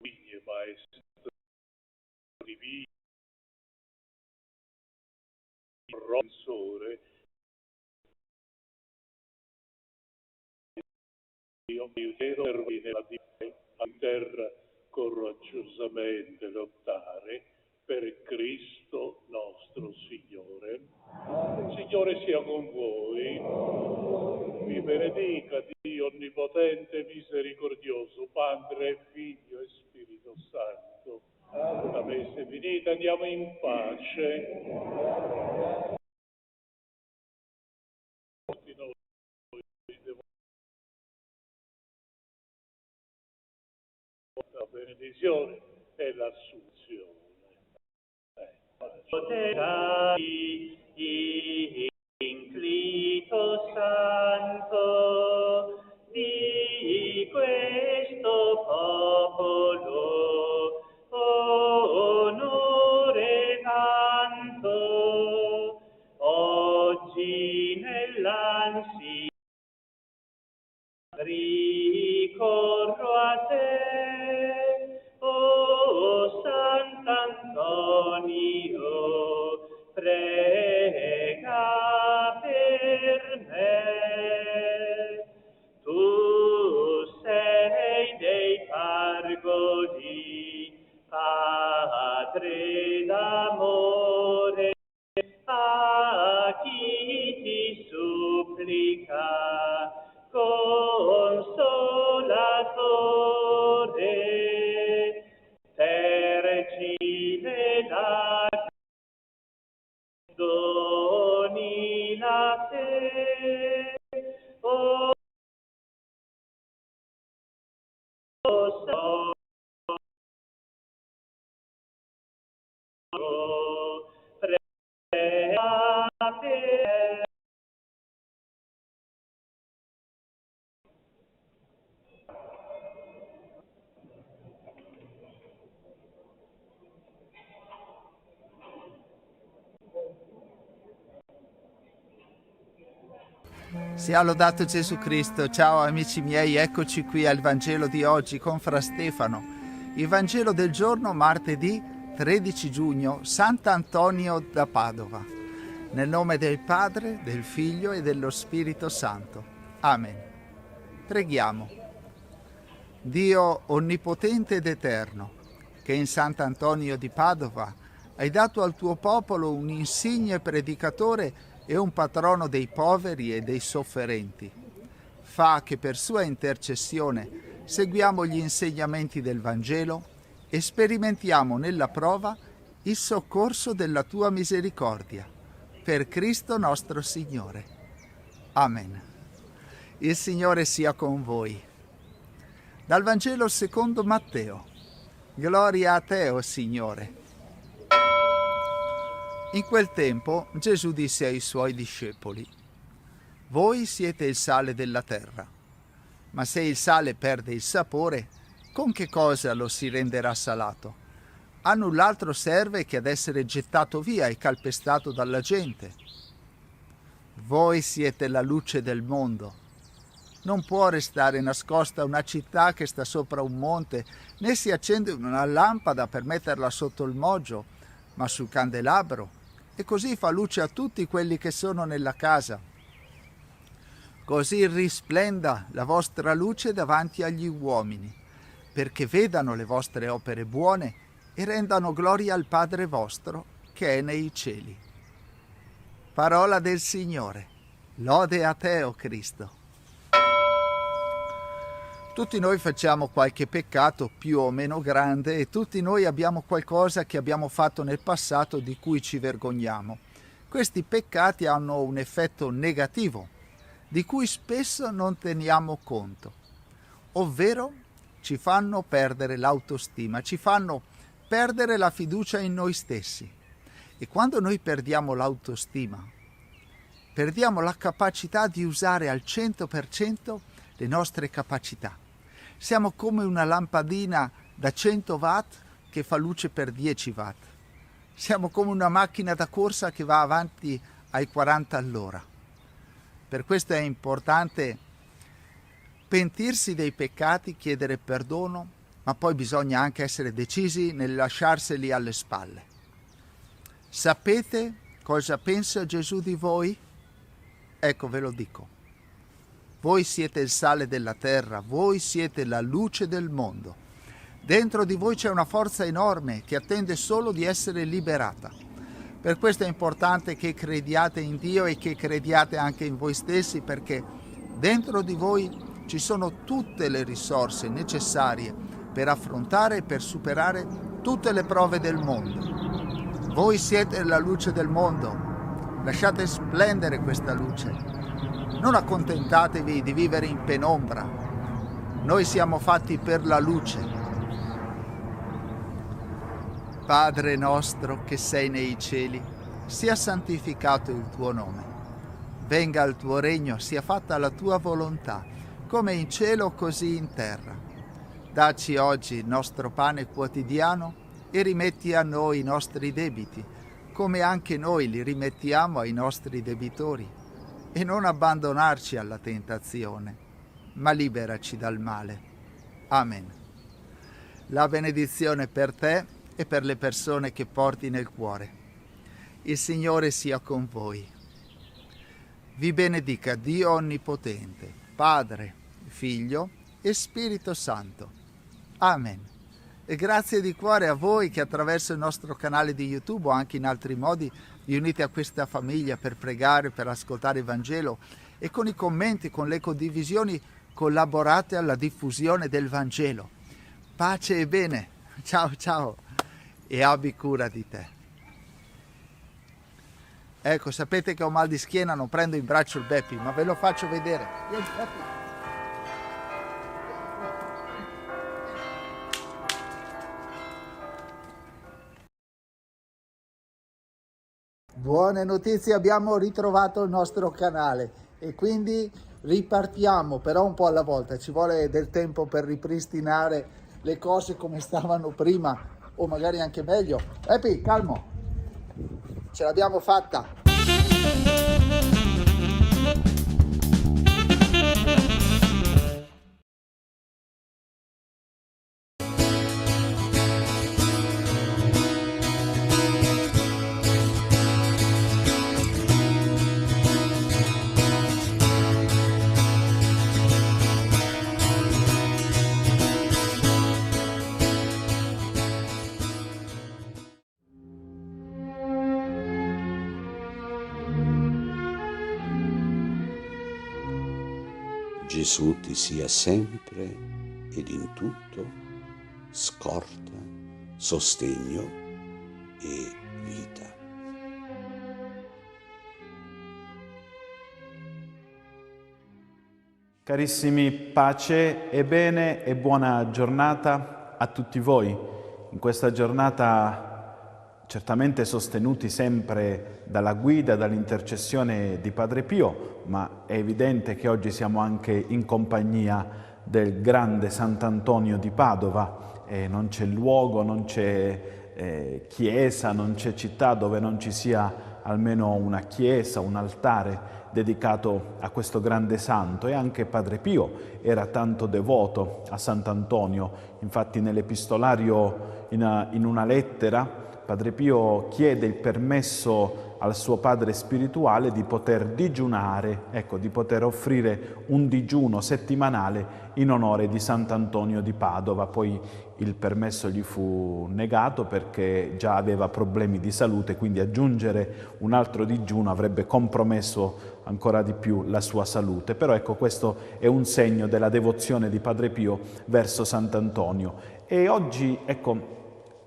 B: figlio e maestro divino, professore, io mi servi nella vita a terra coraggiosamente lottare per Cristo nostro Signore. Il Signore sia con voi, vi benedica Dio Onnipotente, Misericordioso, Padre, Figlio e Spirito Santo. La messa è finita, andiamo in pace. Tutti noi la benedizione e l'assunzione.
D: Poterai inclito santo di questo popolo, onore tanto, oggi nell'ansia ricorro a te, o Sant'Antonio, prega per me. Tu sei dei pargoli, Padre d'amore, a chi ti supplica, Consolatore, tergine la doni la te, o so, prega per
E: Sia lodato Gesù Cristo. Ciao amici miei, eccoci qui al Vangelo di oggi con Fra Stefano. Il Vangelo del giorno martedì 13 giugno, Sant'Antonio da Padova. Nel nome del Padre, del Figlio e dello Spirito Santo. Amen. Preghiamo. Dio onnipotente ed eterno, che in Sant'Antonio di Padova hai dato al tuo popolo un insigne predicatore e un patrono dei poveri e dei sofferenti. Fa che per sua intercessione seguiamo gli insegnamenti del Vangelo e sperimentiamo nella prova il soccorso della tua misericordia. Per Cristo nostro Signore. Amen. Il Signore sia con voi. Dal Vangelo secondo Matteo. Gloria a te, o Signore. In quel tempo Gesù disse ai suoi discepoli: voi siete il sale della terra, ma se il sale perde il sapore, con che cosa lo si renderà salato? A null'altro serve che ad essere gettato via e calpestato dalla gente. Voi siete la luce del mondo. Non può restare nascosta una città che sta sopra un monte, né si accende una lampada per metterla sotto il moggio, ma sul candelabro, e così fa luce a tutti quelli che sono nella casa. Così risplenda la vostra luce davanti agli uomini, perché vedano le vostre opere buone e rendano gloria al Padre vostro che è nei cieli. Parola del Signore. Lode a te, o Cristo. Tutti noi facciamo qualche peccato più o meno grande e tutti noi abbiamo qualcosa che abbiamo fatto nel passato di cui ci vergogniamo. Questi peccati hanno un effetto negativo, di cui spesso non teniamo conto, ovvero ci fanno perdere l'autostima, ci fanno perdere la fiducia in noi stessi. E quando noi perdiamo l'autostima, perdiamo la capacità di usare al 100% le nostre capacità. Siamo come una lampadina da 100 watt che fa luce per 10 watt. Siamo come una macchina da corsa che va avanti ai 40 all'ora. Per questo è importante pentirsi dei peccati, chiedere perdono, ma poi bisogna anche essere decisi nel lasciarseli alle spalle. Sapete cosa pensa Gesù di voi? Ecco, ve lo dico. Voi siete il sale della terra, voi siete la luce del mondo. Dentro di voi c'è una forza enorme che attende solo di essere liberata. Per questo è importante che crediate in Dio e che crediate anche in voi stessi, perché dentro di voi ci sono tutte le risorse necessarie per affrontare e per superare tutte le prove del mondo. Voi siete la luce del mondo. Lasciate splendere questa luce. Non accontentatevi di vivere in penombra. Noi siamo fatti per la luce. Padre nostro che sei nei cieli, sia santificato il tuo nome. Venga il tuo regno, sia fatta la tua volontà, come in cielo così in terra. Dacci oggi il nostro pane quotidiano e rimetti a noi i nostri debiti, come anche noi li rimettiamo ai nostri debitori. E non abbandonarci alla tentazione, ma liberaci dal male. Amen. La benedizione per te e per le persone che porti nel cuore. Il Signore sia con voi. Vi benedica Dio Onnipotente, Padre, Figlio e Spirito Santo. Amen. E grazie di cuore a voi che attraverso il nostro canale di YouTube o anche in altri modi vi unite a questa famiglia per pregare, per ascoltare il Vangelo e con i commenti, con le condivisioni collaborate alla diffusione del Vangelo. Pace e bene. Ciao ciao e abbi cura di te. Ecco, sapete che ho mal di schiena, non prendo in braccio il Beppi, ma ve lo faccio vedere. Vieni, Beppi. Buone notizie, abbiamo ritrovato il nostro canale e quindi ripartiamo, però un po' alla volta, ci vuole del tempo per ripristinare le cose come stavano prima o magari anche meglio. Epi, calmo, ce l'abbiamo fatta.
F: Gesù ti sia sempre ed in tutto scorta, sostegno e vita.
G: Carissimi, pace e bene e buona giornata a tutti voi. In questa giornata certamente sostenuti sempre dalla guida, dall'intercessione di Padre Pio, ma è evidente che oggi siamo anche in compagnia del grande Sant'Antonio di Padova. Non c'è luogo, non c'è chiesa, non c'è città dove non ci sia almeno una chiesa, un altare dedicato a questo grande santo, e anche Padre Pio era tanto devoto a Sant'Antonio. Infatti nell'epistolario, in una lettera, Padre Pio chiede il permesso al suo padre spirituale di poter digiunare, ecco, di poter offrire un digiuno settimanale in onore di Sant'Antonio di Padova. Poi il permesso gli fu negato perché già aveva problemi di salute, quindi aggiungere un altro digiuno avrebbe compromesso ancora di più la sua salute. Però ecco, questo è un segno della devozione di Padre Pio verso Sant'Antonio. E oggi, ecco,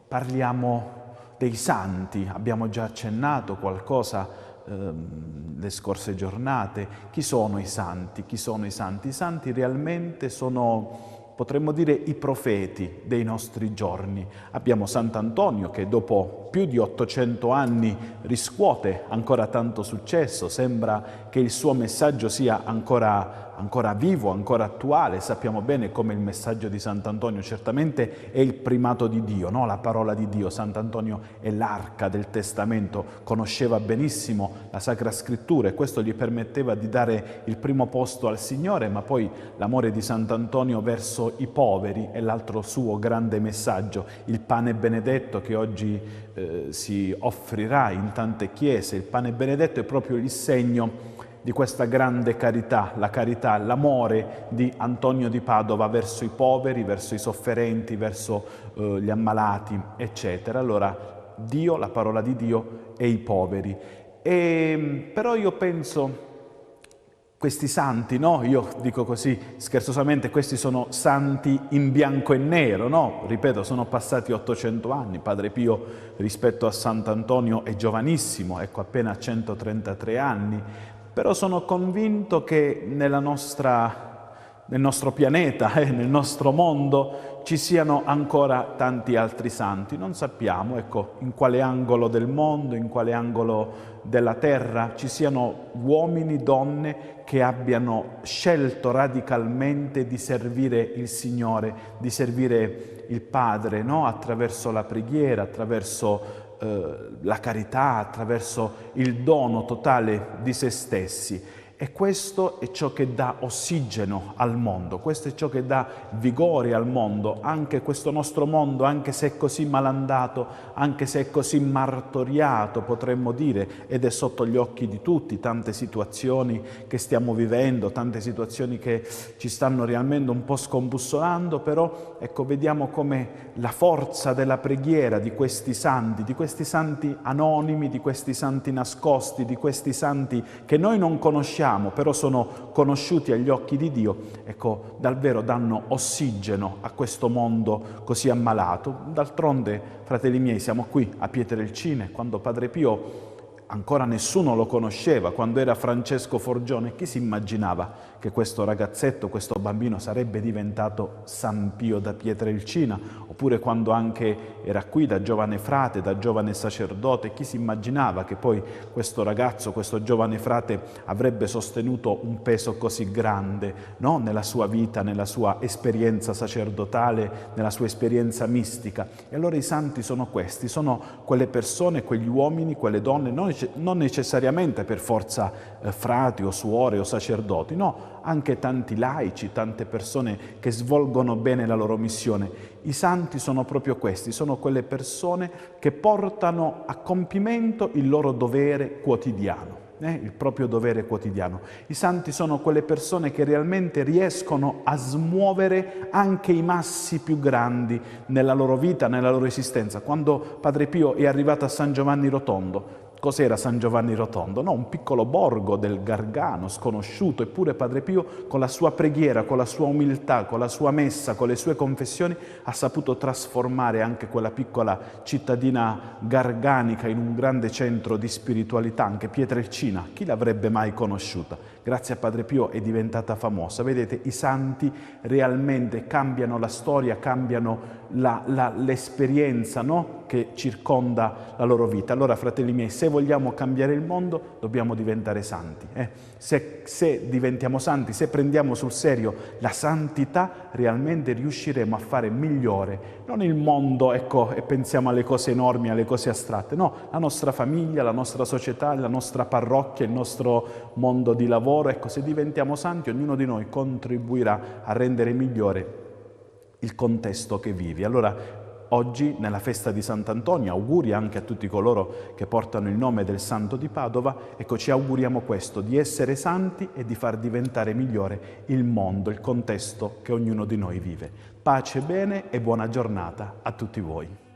G: parliamo dei santi. Abbiamo già accennato qualcosa le scorse giornate. Chi sono i santi? Chi sono i santi? I santi realmente sono potremmo dire i profeti dei nostri giorni. Abbiamo Sant'Antonio che dopo più di 800 anni riscuote ancora tanto successo, sembra che il suo messaggio sia ancora vivo, ancora attuale. Sappiamo bene come il messaggio di Sant'Antonio certamente è il primato di Dio, no? La parola di Dio. Sant'Antonio è l'arca del testamento, conosceva benissimo la Sacra Scrittura e questo gli permetteva di dare il primo posto al Signore, ma poi l'amore di Sant'Antonio verso i poveri è l'altro suo grande messaggio. Il pane benedetto che oggi si offrirà in tante chiese, il pane benedetto è proprio il segno di questa grande carità, la carità, l'amore di Antonio di Padova verso i poveri, verso i sofferenti, verso gli ammalati, eccetera. Allora, Dio, la parola di Dio e i poveri. Però io penso, questi santi, no? Io dico così scherzosamente, questi sono santi in bianco e nero, no? Ripeto, sono passati 800 anni, Padre Pio rispetto a Sant'Antonio è giovanissimo, ecco, appena 133 anni, però sono convinto che nel nostro pianeta, nel nostro mondo, ci siano ancora tanti altri santi. Non sappiamo, ecco, in quale angolo del mondo, in quale angolo della terra ci siano uomini, donne che abbiano scelto radicalmente di servire il Signore, di servire il Padre, no? Attraverso la preghiera, attraverso la carità, attraverso il dono totale di se stessi. E questo è ciò che dà ossigeno al mondo, questo è ciò che dà vigore al mondo, anche questo nostro mondo, anche se è così malandato, anche se è così martoriato, potremmo dire, ed è sotto gli occhi di tutti, tante situazioni che stiamo vivendo, tante situazioni che ci stanno realmente un po' scombussolando, però ecco, vediamo come la forza della preghiera di questi santi anonimi, di questi santi nascosti, di questi santi che noi non conosciamo, però sono conosciuti agli occhi di Dio, ecco, davvero danno ossigeno a questo mondo così ammalato. D'altronde, fratelli miei, siamo qui a Pietrelcina, quando Padre Pio ancora nessuno lo conosceva, quando era Francesco Forgione, chi si immaginava che questo ragazzetto, questo bambino sarebbe diventato San Pio da Pietrelcina? Oppure quando anche era qui da giovane frate, da giovane sacerdote, chi si immaginava che poi questo ragazzo, questo giovane frate avrebbe sostenuto un peso così grande, no? Nella sua vita, nella sua esperienza sacerdotale, nella sua esperienza mistica. E allora i santi sono questi, sono quelle persone, quegli uomini, quelle donne, non necessariamente per forza frati o suore o sacerdoti, no, anche tanti laici, tante persone che svolgono bene la loro missione. I santi sono proprio questi, sono quelle persone che portano a compimento il loro dovere quotidiano. Il proprio dovere quotidiano. I santi sono quelle persone che realmente riescono a smuovere anche i massi più grandi nella loro vita, nella loro esistenza. Quando Padre Pio è arrivato a San Giovanni Rotondo, cos'era San Giovanni Rotondo? No, un piccolo borgo del Gargano, sconosciuto, eppure Padre Pio con la sua preghiera, con la sua umiltà, con la sua messa, con le sue confessioni ha saputo trasformare anche quella piccola cittadina garganica in un grande centro di spiritualità, anche Pietrelcina, chi l'avrebbe mai conosciuta? Grazie a Padre Pio è diventata famosa. Vedete, i santi realmente cambiano la storia, cambiano l'esperienza, no? Che circonda la loro vita. Allora, fratelli miei, se vogliamo cambiare il mondo, dobbiamo diventare santi. Se diventiamo santi, se prendiamo sul serio la santità, realmente riusciremo a fare migliore, non il mondo, ecco, e pensiamo alle cose enormi, alle cose astratte, no, la nostra famiglia, la nostra società, la nostra parrocchia, il nostro mondo di lavoro. Ecco, se diventiamo santi, ognuno di noi contribuirà a rendere migliore il contesto che vivi. Allora, oggi, nella festa di Sant'Antonio, auguri anche a tutti coloro che portano il nome del Santo di Padova, ecco, ci auguriamo questo, di essere santi e di far diventare migliore il mondo, il contesto che ognuno di noi vive. Pace, bene e buona giornata a tutti voi.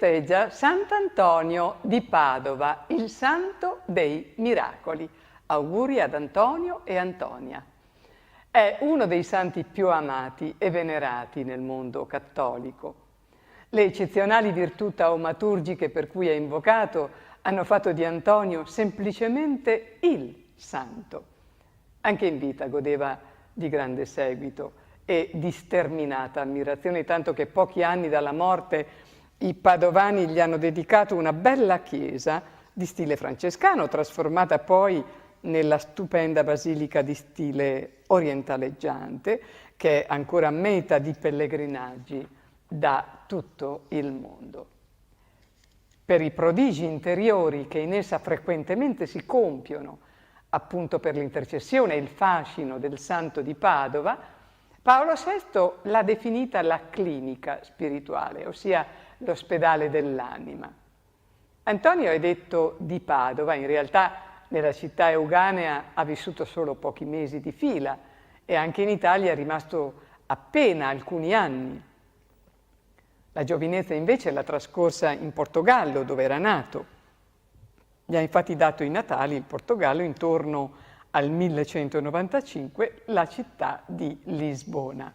H: festeggia Sant'Antonio di Padova, il santo dei miracoli. Auguri ad Antonio e Antonia. È uno dei santi più amati e venerati nel mondo cattolico. Le eccezionali virtù taumaturgiche per cui è invocato hanno fatto di Antonio semplicemente il santo. Anche in vita godeva di grande seguito e di sterminata ammirazione, tanto che pochi anni dalla morte i padovani gli hanno dedicato una bella chiesa di stile francescano, trasformata poi nella stupenda basilica di stile orientaleggiante, che è ancora meta di pellegrinaggi da tutto il mondo. Per i prodigi interiori che in essa frequentemente si compiono, appunto per l'intercessione e il fascino del santo di Padova, Paolo VI l'ha definita la clinica spirituale, ossia l'ospedale dell'anima. Antonio è detto di Padova, in realtà nella città euganea ha vissuto solo pochi mesi di fila e anche in Italia è rimasto appena alcuni anni. La giovinezza invece l'ha trascorsa in Portogallo, dove era nato. Gli ha infatti dato i natali il Portogallo intorno al 1195, la città di Lisbona.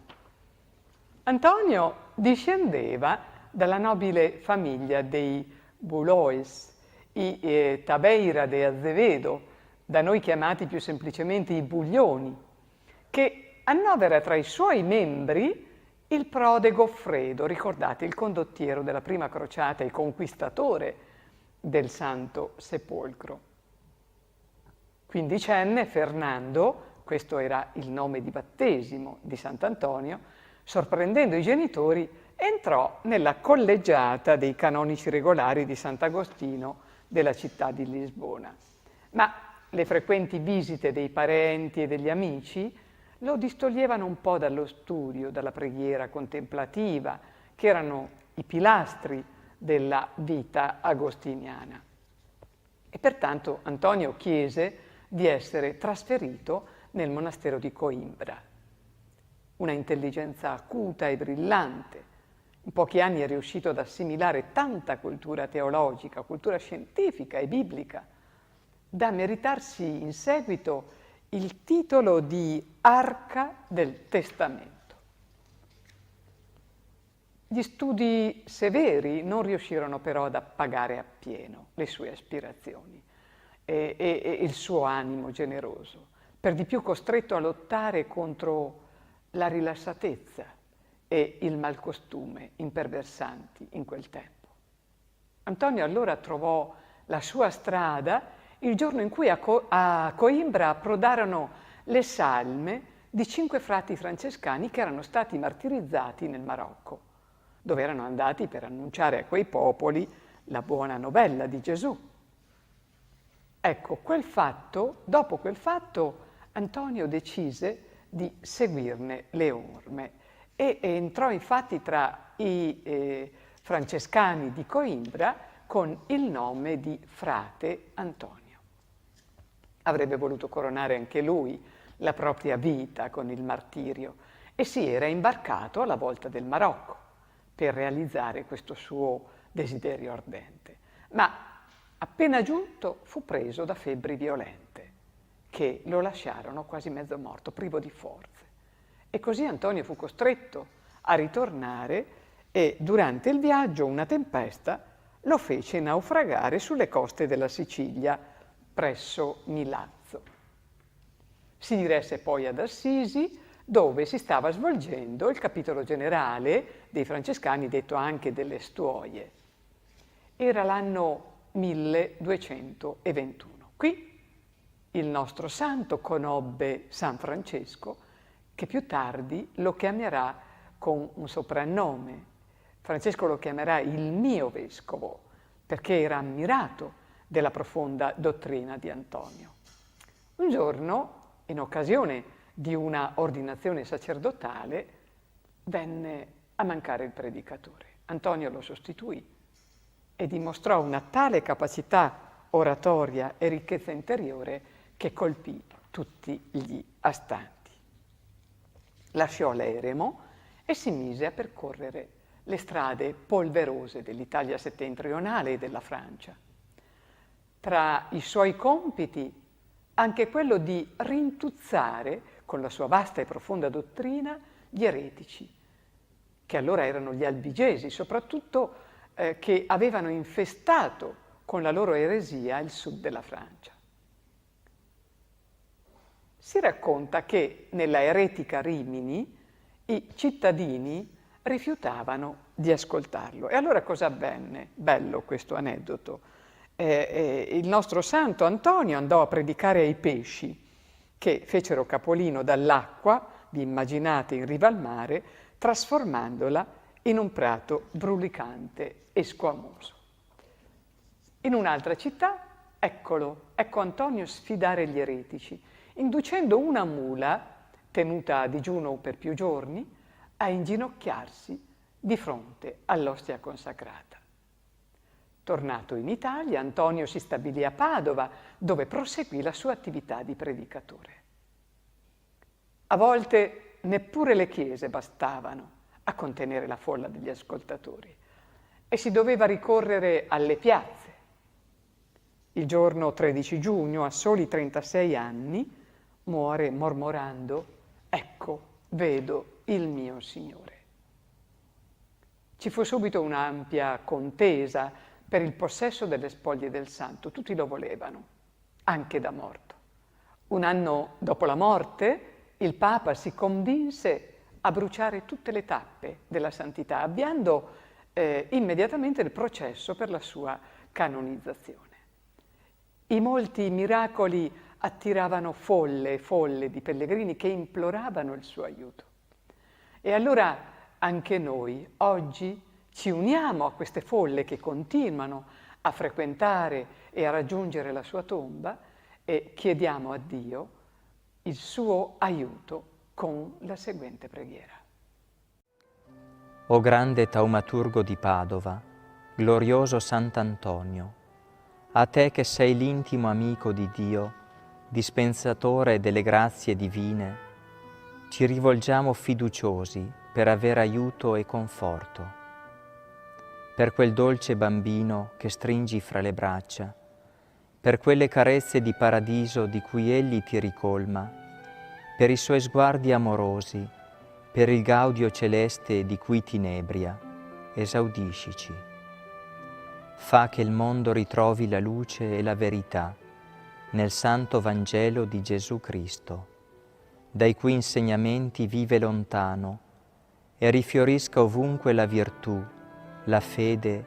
H: Antonio discendeva dalla nobile famiglia dei Buloes, i Tabeira de Azevedo, da noi chiamati più semplicemente i Buglioni, che annovera tra i suoi membri il prode Goffredo, ricordate, il condottiero della prima crociata, il conquistatore del Santo Sepolcro. Quindicenne Fernando, questo era il nome di battesimo di Sant'Antonio, sorprendendo i genitori, entrò nella collegiata dei canonici regolari di Sant'Agostino della città di Lisbona. Ma le frequenti visite dei parenti e degli amici lo distoglievano un po' dallo studio, dalla preghiera contemplativa, che erano i pilastri della vita agostiniana. E pertanto Antonio chiese di essere trasferito nel monastero di Coimbra. Una intelligenza acuta e brillante. In pochi anni è riuscito ad assimilare tanta cultura teologica, cultura scientifica e biblica, da meritarsi in seguito il titolo di Arca del Testamento. Gli studi severi non riuscirono però ad appagare appieno le sue aspirazioni e il suo animo generoso, per di più costretto a lottare contro la rilassatezza e il malcostume imperversanti in quel tempo. Antonio allora trovò la sua strada il giorno in cui a Coimbra approdarono le salme di 5 frati francescani che erano stati martirizzati nel Marocco, dove erano andati per annunciare a quei popoli la buona novella di Gesù. Ecco, dopo quel fatto, Antonio decise di seguirne le orme e entrò infatti tra i francescani di Coimbra con il nome di frate Antonio. Avrebbe voluto coronare anche lui la propria vita con il martirio e si era imbarcato alla volta del Marocco per realizzare questo suo desiderio ardente. Ma appena giunto fu preso da febbri violente che lo lasciarono quasi mezzo morto, privo di forze. E così Antonio fu costretto a ritornare e durante il viaggio una tempesta lo fece naufragare sulle coste della Sicilia presso Milazzo. Si diresse poi ad Assisi, dove si stava svolgendo il capitolo generale dei francescani, detto anche delle Stuoie. Era l'anno 1221. Qui il nostro santo conobbe San Francesco, che più tardi lo chiamerà con un soprannome. Francesco lo chiamerà il mio vescovo, perché era ammirato della profonda dottrina di Antonio. Un giorno, in occasione di una ordinazione sacerdotale, venne a mancare il predicatore. Antonio lo sostituì e dimostrò una tale capacità oratoria e ricchezza interiore che colpì tutti gli astanti. Lasciò l'eremo e si mise a percorrere le strade polverose dell'Italia settentrionale e della Francia. Tra i suoi compiti anche quello di rintuzzare, con la sua vasta e profonda dottrina, gli eretici, che allora erano gli albigesi, soprattutto che avevano infestato con la loro eresia il sud della Francia. Si racconta che nella eretica Rimini i cittadini rifiutavano di ascoltarlo. E allora cosa avvenne? Bello questo aneddoto. Il nostro santo Antonio andò a predicare ai pesci che fecero capolino dall'acqua, vi immaginate, in riva al mare, trasformandola in un prato brulicante e squamoso. In un'altra città, ecco Antonio sfidare gli eretici, inducendo una mula, tenuta a digiuno per più giorni, a inginocchiarsi di fronte all'ostia consacrata. Tornato in Italia, Antonio si stabilì a Padova, dove proseguì la sua attività di predicatore. A volte neppure le chiese bastavano a contenere la folla degli ascoltatori e si doveva ricorrere alle piazze. Il giorno 13 giugno, a soli 36 anni, muore mormorando: «Ecco, vedo il mio Signore». Ci fu subito un'ampia contesa per il possesso delle spoglie del santo. Tutti lo volevano, anche da morto. Un anno dopo la morte, il Papa si convinse a bruciare tutte le tappe della santità, avviando immediatamente il processo per la sua canonizzazione. I molti miracoli attiravano folle e folle di pellegrini che imploravano il suo aiuto. E allora anche noi oggi ci uniamo a queste folle che continuano a frequentare e a raggiungere la sua tomba e chiediamo a Dio il suo aiuto con la seguente preghiera.
I: O grande taumaturgo di Padova, glorioso Sant'Antonio, a te che sei l'intimo amico di Dio, dispensatore delle grazie divine, ci rivolgiamo fiduciosi per avere aiuto e conforto. Per quel dolce bambino che stringi fra le braccia, per quelle carezze di paradiso di cui egli ti ricolma, per i suoi sguardi amorosi, per il gaudio celeste di cui ti inebria, esaudiscici. Fa che il mondo ritrovi la luce e la verità nel santo Vangelo di Gesù Cristo, dai cui insegnamenti vive lontano e rifiorisca ovunque la virtù, la fede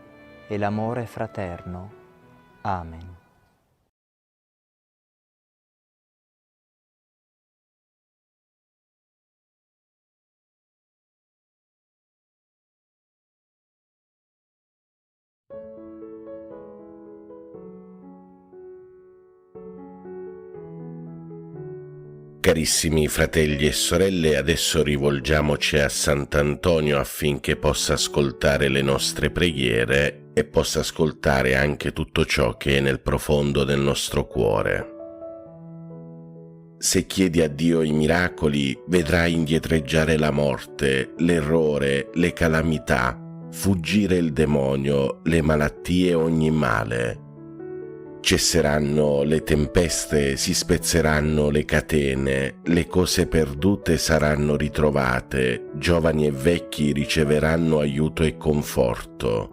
I: e l'amore fraterno. Amen.
J: Carissimi fratelli e sorelle, adesso rivolgiamoci a Sant'Antonio affinché possa ascoltare le nostre preghiere e possa ascoltare anche tutto ciò che è nel profondo del nostro cuore. Se chiedi a Dio i miracoli, vedrai indietreggiare la morte, l'errore, le calamità, fuggire il demonio, le malattie e ogni male. Cesseranno le tempeste, si spezzeranno le catene, le cose perdute saranno ritrovate, giovani e vecchi riceveranno aiuto e conforto.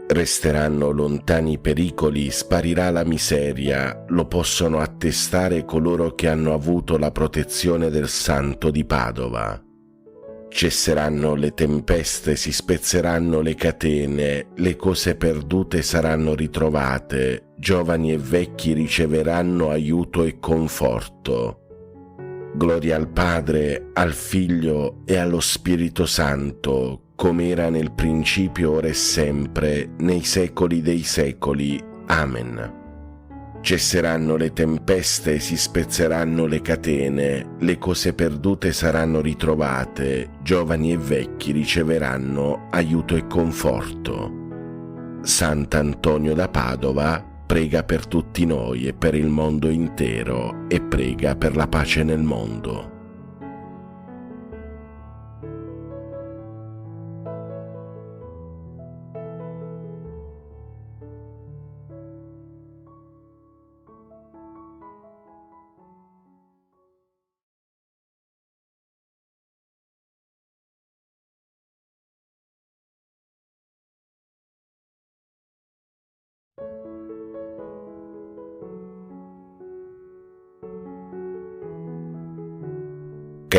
J: Resteranno lontani i pericoli, sparirà la miseria, lo possono attestare coloro che hanno avuto la protezione del Santo di Padova. Cesseranno le tempeste, si spezzeranno le catene, le cose perdute saranno ritrovate, giovani e vecchi riceveranno aiuto e conforto. Gloria al Padre, al Figlio e allo Spirito Santo, come era nel principio, ora e sempre, nei secoli dei secoli. Amen. Cesseranno le tempeste, si spezzeranno le catene, le cose perdute saranno ritrovate, giovani e vecchi riceveranno aiuto e conforto. Sant'Antonio da Padova prega per tutti noi e per il mondo intero e prega per la pace nel mondo.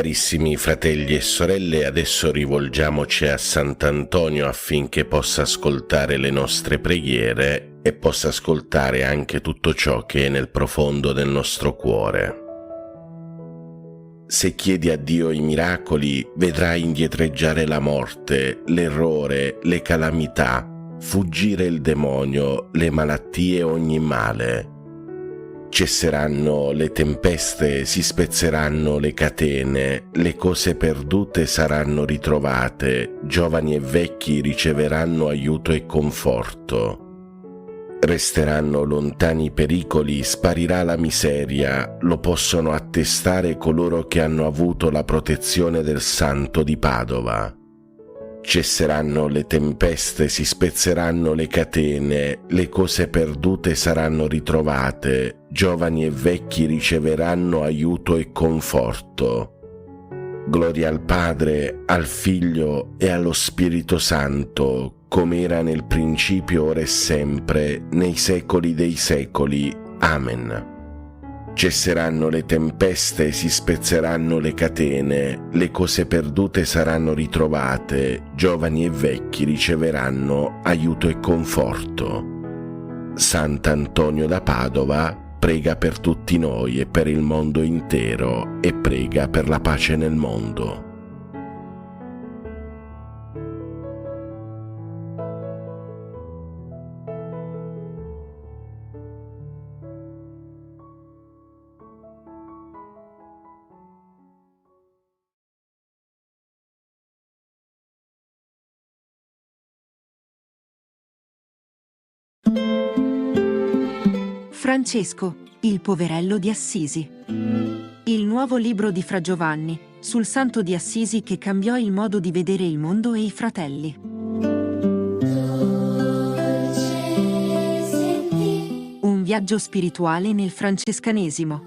J: Carissimi fratelli e sorelle, adesso rivolgiamoci a Sant'Antonio affinché possa ascoltare le nostre preghiere e possa ascoltare anche tutto ciò che è nel profondo del nostro cuore. Se chiedi a Dio i miracoli, vedrai indietreggiare la morte, l'errore, le calamità, fuggire il demonio, le malattie e ogni male. Cesseranno le tempeste, si spezzeranno le catene, le cose perdute saranno ritrovate, giovani e vecchi riceveranno aiuto e conforto. Resteranno lontani i pericoli, sparirà la miseria, lo possono attestare coloro che hanno avuto la protezione del Santo di Padova. Cesseranno le tempeste, si spezzeranno le catene, le cose perdute saranno ritrovate, giovani e vecchi riceveranno aiuto e conforto. Gloria al Padre, al Figlio e allo Spirito Santo, come era nel principio, ora e sempre, nei secoli dei secoli. Amen. Cesseranno le tempeste, si spezzeranno le catene, le cose perdute saranno ritrovate, giovani e vecchi riceveranno aiuto e conforto. Sant'Antonio da Padova prega per tutti noi e per il mondo intero e prega per la pace nel mondo.
K: Francesco, il poverello di Assisi. Il nuovo libro di Fra Giovanni, sul santo di Assisi che cambiò il modo di vedere il mondo e i fratelli. Un viaggio spirituale nel francescanesimo.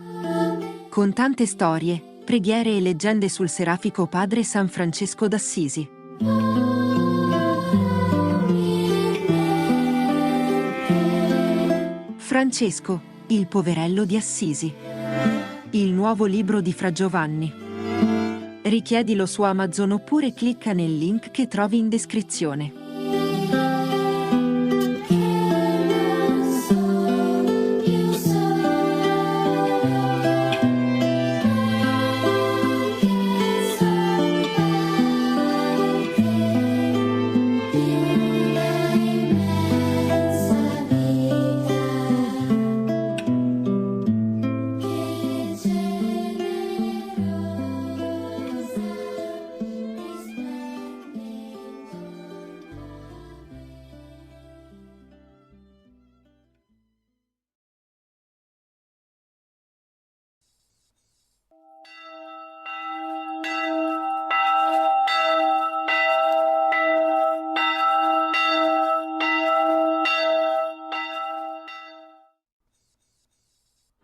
K: Con tante storie, preghiere e leggende sul serafico padre San Francesco d'Assisi. Francesco, il poverello di Assisi. Il nuovo libro di Fra Giovanni. Richiedilo su Amazon oppure clicca nel link che trovi in descrizione.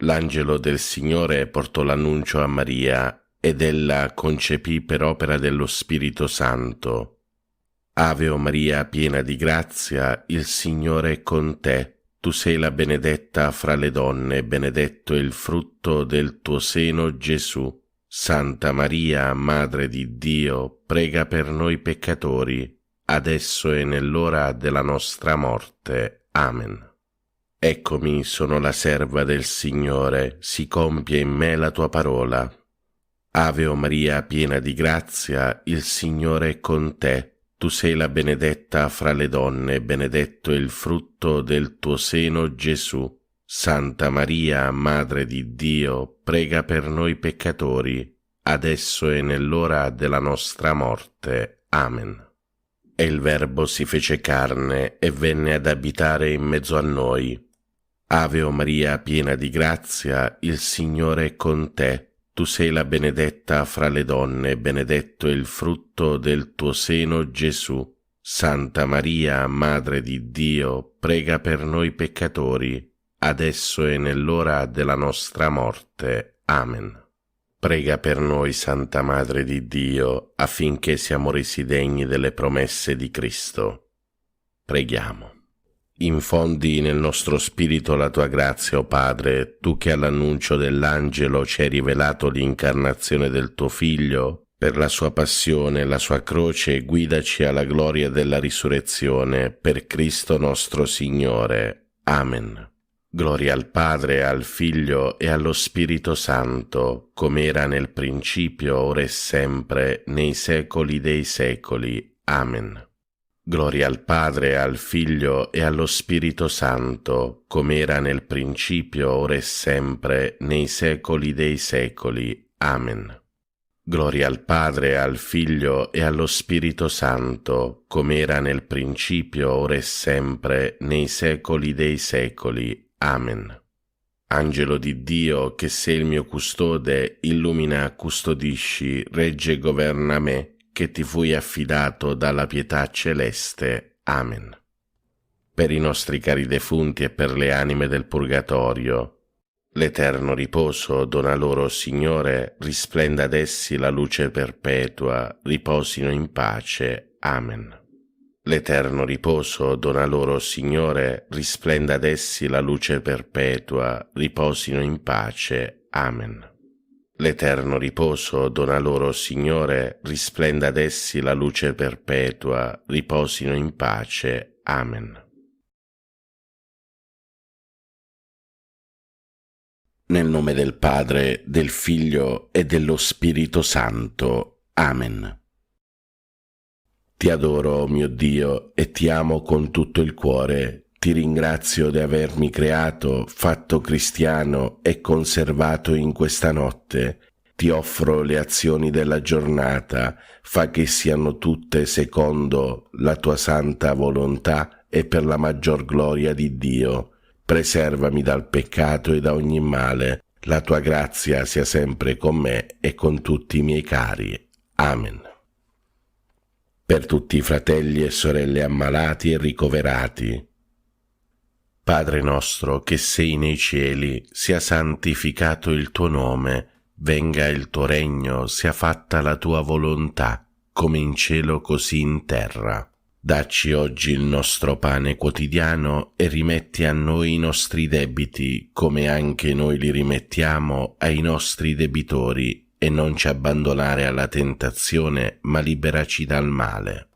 J: L'angelo del Signore portò l'annuncio a Maria ed ella concepì per opera dello Spirito Santo. Ave o Maria, piena di grazia, il Signore è con te. Tu sei la benedetta fra le donne, benedetto è il frutto del tuo seno, Gesù. Santa Maria, Madre di Dio, prega per noi peccatori, adesso e nell'ora della nostra morte. Amen. Eccomi, sono la serva del Signore, si compie in me la tua parola. Ave o Maria, piena di grazia, il Signore è con te. Tu sei la benedetta fra le donne, benedetto è il frutto del tuo seno, Gesù. Santa Maria, Madre di Dio, prega per noi peccatori, adesso e nell'ora della nostra morte. Amen. E il Verbo si fece carne e venne ad abitare in mezzo a noi. Ave o Maria, piena di grazia, il Signore è con te. Tu sei la benedetta fra le donne, benedetto è il frutto del tuo seno, Gesù. Santa Maria, Madre di Dio, prega per noi peccatori, adesso e nell'ora della nostra morte. Amen. Prega per noi, Santa Madre di Dio, affinché siamo resi degni delle promesse di Cristo. Preghiamo. Infondi nel nostro spirito la tua grazia, o Padre, tu che all'annuncio dell'angelo ci hai rivelato l'incarnazione del tuo Figlio, per la sua passione e la sua croce, guidaci alla gloria della risurrezione, per Cristo nostro Signore. Amen. Gloria al Padre, al Figlio e allo Spirito Santo, come era nel principio, ora e sempre, nei secoli dei secoli. Amen. Gloria al Padre, al Figlio e allo Spirito Santo, come era nel principio, ora e sempre, nei secoli dei secoli. Amen. Gloria al Padre, al Figlio e allo Spirito Santo, come era nel principio, ora e sempre, nei secoli dei secoli. Amen. Angelo di Dio, che sei il mio custode, illumina, custodisci, regge e governa me, che ti fui affidato dalla pietà celeste. Amen. Per i nostri cari defunti e per le anime del purgatorio, l'eterno riposo dona loro, Signore, risplenda ad essi la luce perpetua, riposino in pace. Amen. L'eterno riposo dona loro, Signore, risplenda ad essi la luce perpetua, riposino in pace. Amen. L'eterno riposo dona loro, Signore, risplenda ad essi la luce perpetua, riposino in pace. Amen. Nel nome del Padre, del Figlio e dello Spirito Santo. Amen. Ti adoro, mio Dio, e ti amo con tutto il cuore. Ti ringrazio di avermi creato, fatto cristiano e conservato in questa notte. Ti offro le azioni della giornata, fa che siano tutte secondo la tua santa volontà e per la maggior gloria di Dio. Preservami dal peccato e da ogni male. La tua grazia sia sempre con me e con tutti i miei cari. Amen. Per tutti i fratelli e sorelle ammalati e ricoverati. Padre nostro che sei nei cieli, sia santificato il tuo nome, venga il tuo regno, sia fatta la tua volontà, come in cielo così in terra. Dacci oggi il nostro pane quotidiano e rimetti a noi i nostri debiti, come anche noi li rimettiamo ai nostri debitori, e non ci abbandonare alla tentazione, ma liberaci dal male.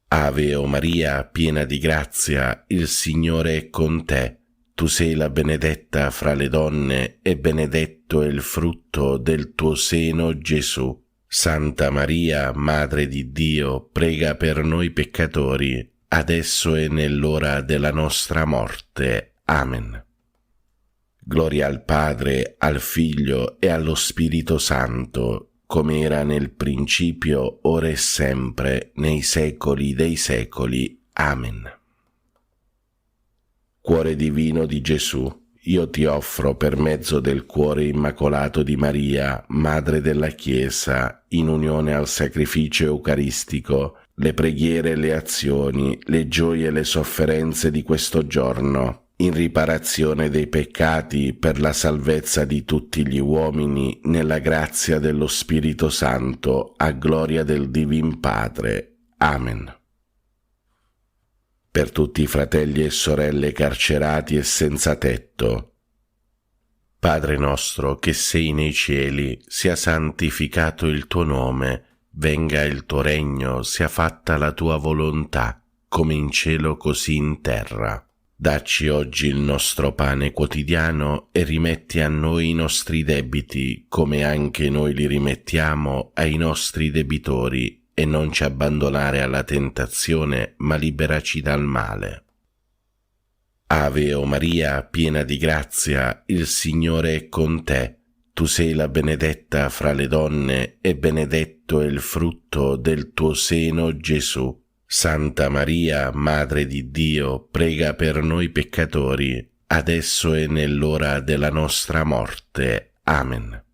J: Ave o Maria, piena di grazia, il Signore è con te. Tu sei la benedetta fra le donne e benedetto è il frutto del tuo seno, Gesù. Santa Maria, Madre di Dio, prega per noi peccatori, adesso e nell'ora della nostra morte. Amen. Gloria al Padre, al Figlio e allo Spirito Santo, come era nel principio, ora e sempre, nei secoli dei secoli. Amen. Cuore divino di Gesù, io ti offro per mezzo del cuore immacolato di Maria, Madre della Chiesa, in unione al sacrificio eucaristico, le preghiere e le azioni, le gioie e le sofferenze di questo giorno, in riparazione dei peccati per la salvezza di tutti gli uomini, nella grazia dello Spirito Santo, a gloria del Divin Padre. Amen. Per tutti i fratelli e sorelle carcerati e senza tetto. Padre nostro che sei nei cieli, sia santificato il tuo nome, venga il tuo regno, sia fatta la tua volontà, come in cielo così in terra. Dacci oggi il nostro pane quotidiano e rimetti a noi i nostri debiti, come anche noi li rimettiamo ai nostri debitori, e non ci abbandonare alla tentazione, ma liberaci dal male. Ave o Maria, piena di grazia, il Signore è con te. Tu sei la benedetta fra le donne e benedetto è il frutto del tuo seno, Gesù. Santa Maria, Madre di Dio, prega per noi peccatori, adesso e nell'ora della nostra morte. Amen.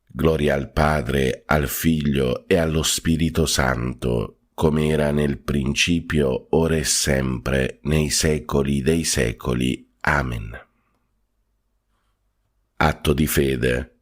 J: Gloria al Padre, al Figlio e allo Spirito Santo, come era nel principio, ora e sempre, nei secoli dei secoli. Amen. Atto di fede.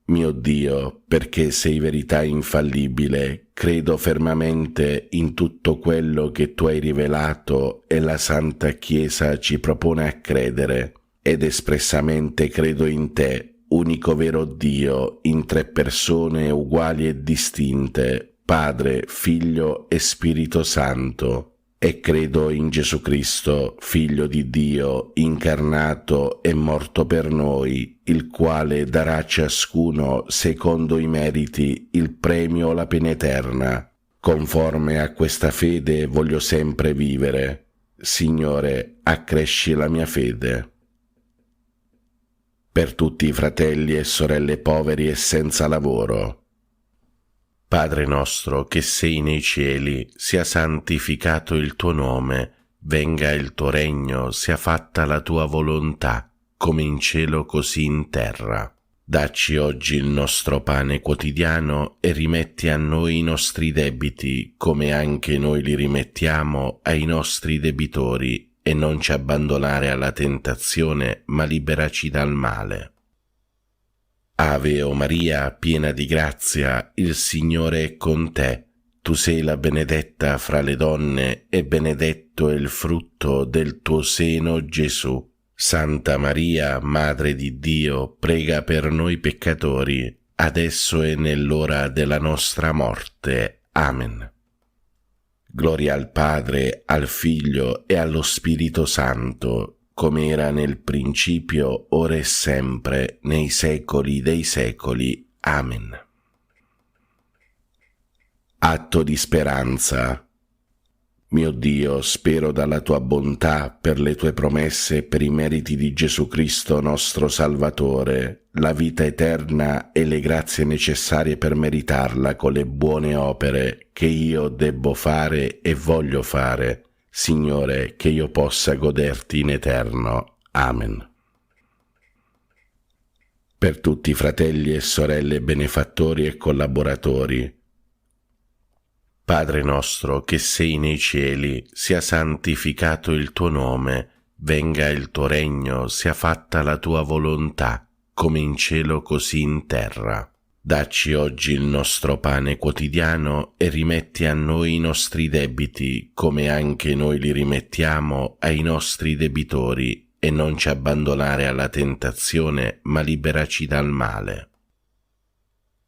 J: Mio Dio, perché sei verità infallibile, credo fermamente in tutto quello che tu hai rivelato e la Santa Chiesa ci propone a credere, ed espressamente credo in te, unico vero Dio, in tre persone uguali e distinte, Padre, Figlio e Spirito Santo, e credo in Gesù Cristo, Figlio di Dio, incarnato e morto per noi, il quale darà a ciascuno, secondo i meriti, il premio o la pena eterna. Conforme a questa fede voglio sempre vivere. Signore, accresci la mia fede. Per tutti i fratelli e sorelle poveri e senza lavoro. Padre nostro che sei nei cieli, sia santificato il tuo nome, venga il tuo regno, sia fatta la tua volontà, come in cielo così in terra. Dacci oggi il nostro pane quotidiano e rimetti a noi i nostri debiti, come anche noi li rimettiamo ai nostri debitori, e non ci abbandonare alla tentazione, ma liberaci dal male. Ave o Maria, piena di grazia, il Signore è con te. Tu sei la benedetta fra le donne e benedetto è il frutto del tuo seno, Gesù. Santa Maria, Madre di Dio, prega per noi peccatori, adesso e nell'ora della nostra morte. Amen. Gloria al Padre, al Figlio e allo Spirito Santo, come era nel principio, ora e sempre, nei secoli dei secoli. Amen. Atto di speranza. Mio Dio, spero dalla tua bontà, per le tue promesse e per i meriti di Gesù Cristo nostro Salvatore, la vita eterna e le grazie necessarie per meritarla con le buone opere che io debbo fare e voglio fare, Signore, che io possa goderti in eterno. Amen. Per tutti i fratelli e sorelle benefattori e collaboratori. Padre nostro che sei nei cieli, sia santificato il tuo nome, venga il tuo regno, sia fatta la tua volontà, come in cielo così in terra. Dacci oggi il nostro pane quotidiano e rimetti a noi i nostri debiti, come anche noi li rimettiamo ai nostri debitori, e non ci abbandonare alla tentazione, ma liberaci dal male.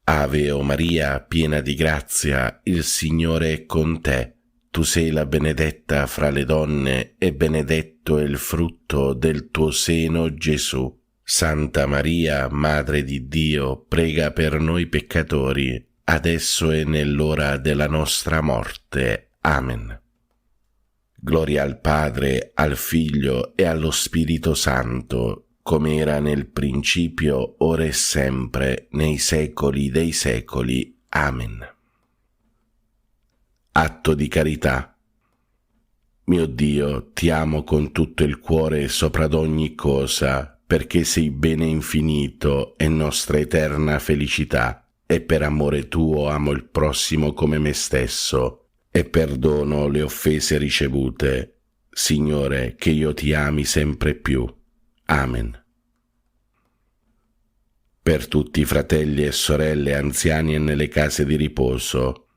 J: Ave o Maria, piena di grazia, il Signore è con te. Tu sei la benedetta fra le donne e benedetto è il frutto del tuo seno, Gesù. Santa Maria, Madre di Dio, prega per noi peccatori, adesso e nell'ora della nostra morte. Amen. Gloria al Padre, al Figlio e allo Spirito Santo, come era nel principio, ora e sempre, nei secoli dei secoli. Amen. Atto di carità. Mio Dio, ti amo con tutto il cuore sopra ad ogni cosa, perché sei bene infinito e nostra eterna felicità, e per amore tuo amo il prossimo come me stesso, e perdono le offese ricevute. Signore, che io ti ami sempre più. Amen. Per tutti i fratelli e sorelle anziani e nelle case di riposo.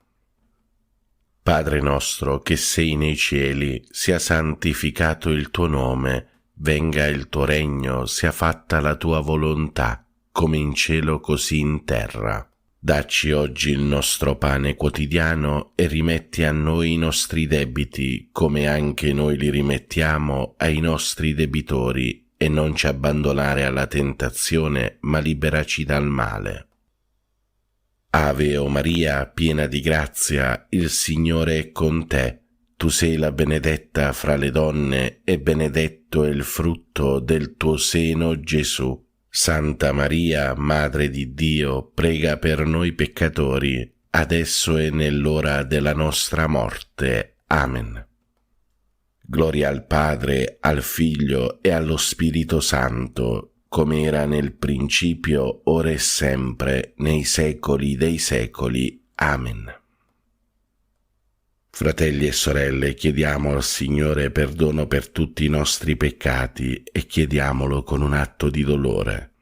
J: Padre nostro che sei nei cieli, sia santificato il tuo nome, venga il tuo regno, sia fatta la tua volontà, come in cielo così in terra. Dacci oggi il nostro pane quotidiano e rimetti a noi i nostri debiti, come anche noi li rimettiamo ai nostri debitori, e non ci abbandonare alla tentazione, ma liberaci dal male. Ave o Maria, piena di grazia, il Signore è con te. Tu sei la benedetta fra le donne e benedetto è il frutto del tuo seno, Gesù. Santa Maria, Madre di Dio, prega per noi peccatori, adesso e nell'ora della nostra morte. Amen. Gloria al Padre, al Figlio e allo Spirito Santo, come era nel principio, ora e sempre, nei secoli dei secoli. Amen. Fratelli e sorelle, chiediamo al Signore perdono per tutti i nostri peccati e chiediamolo con un atto di dolore.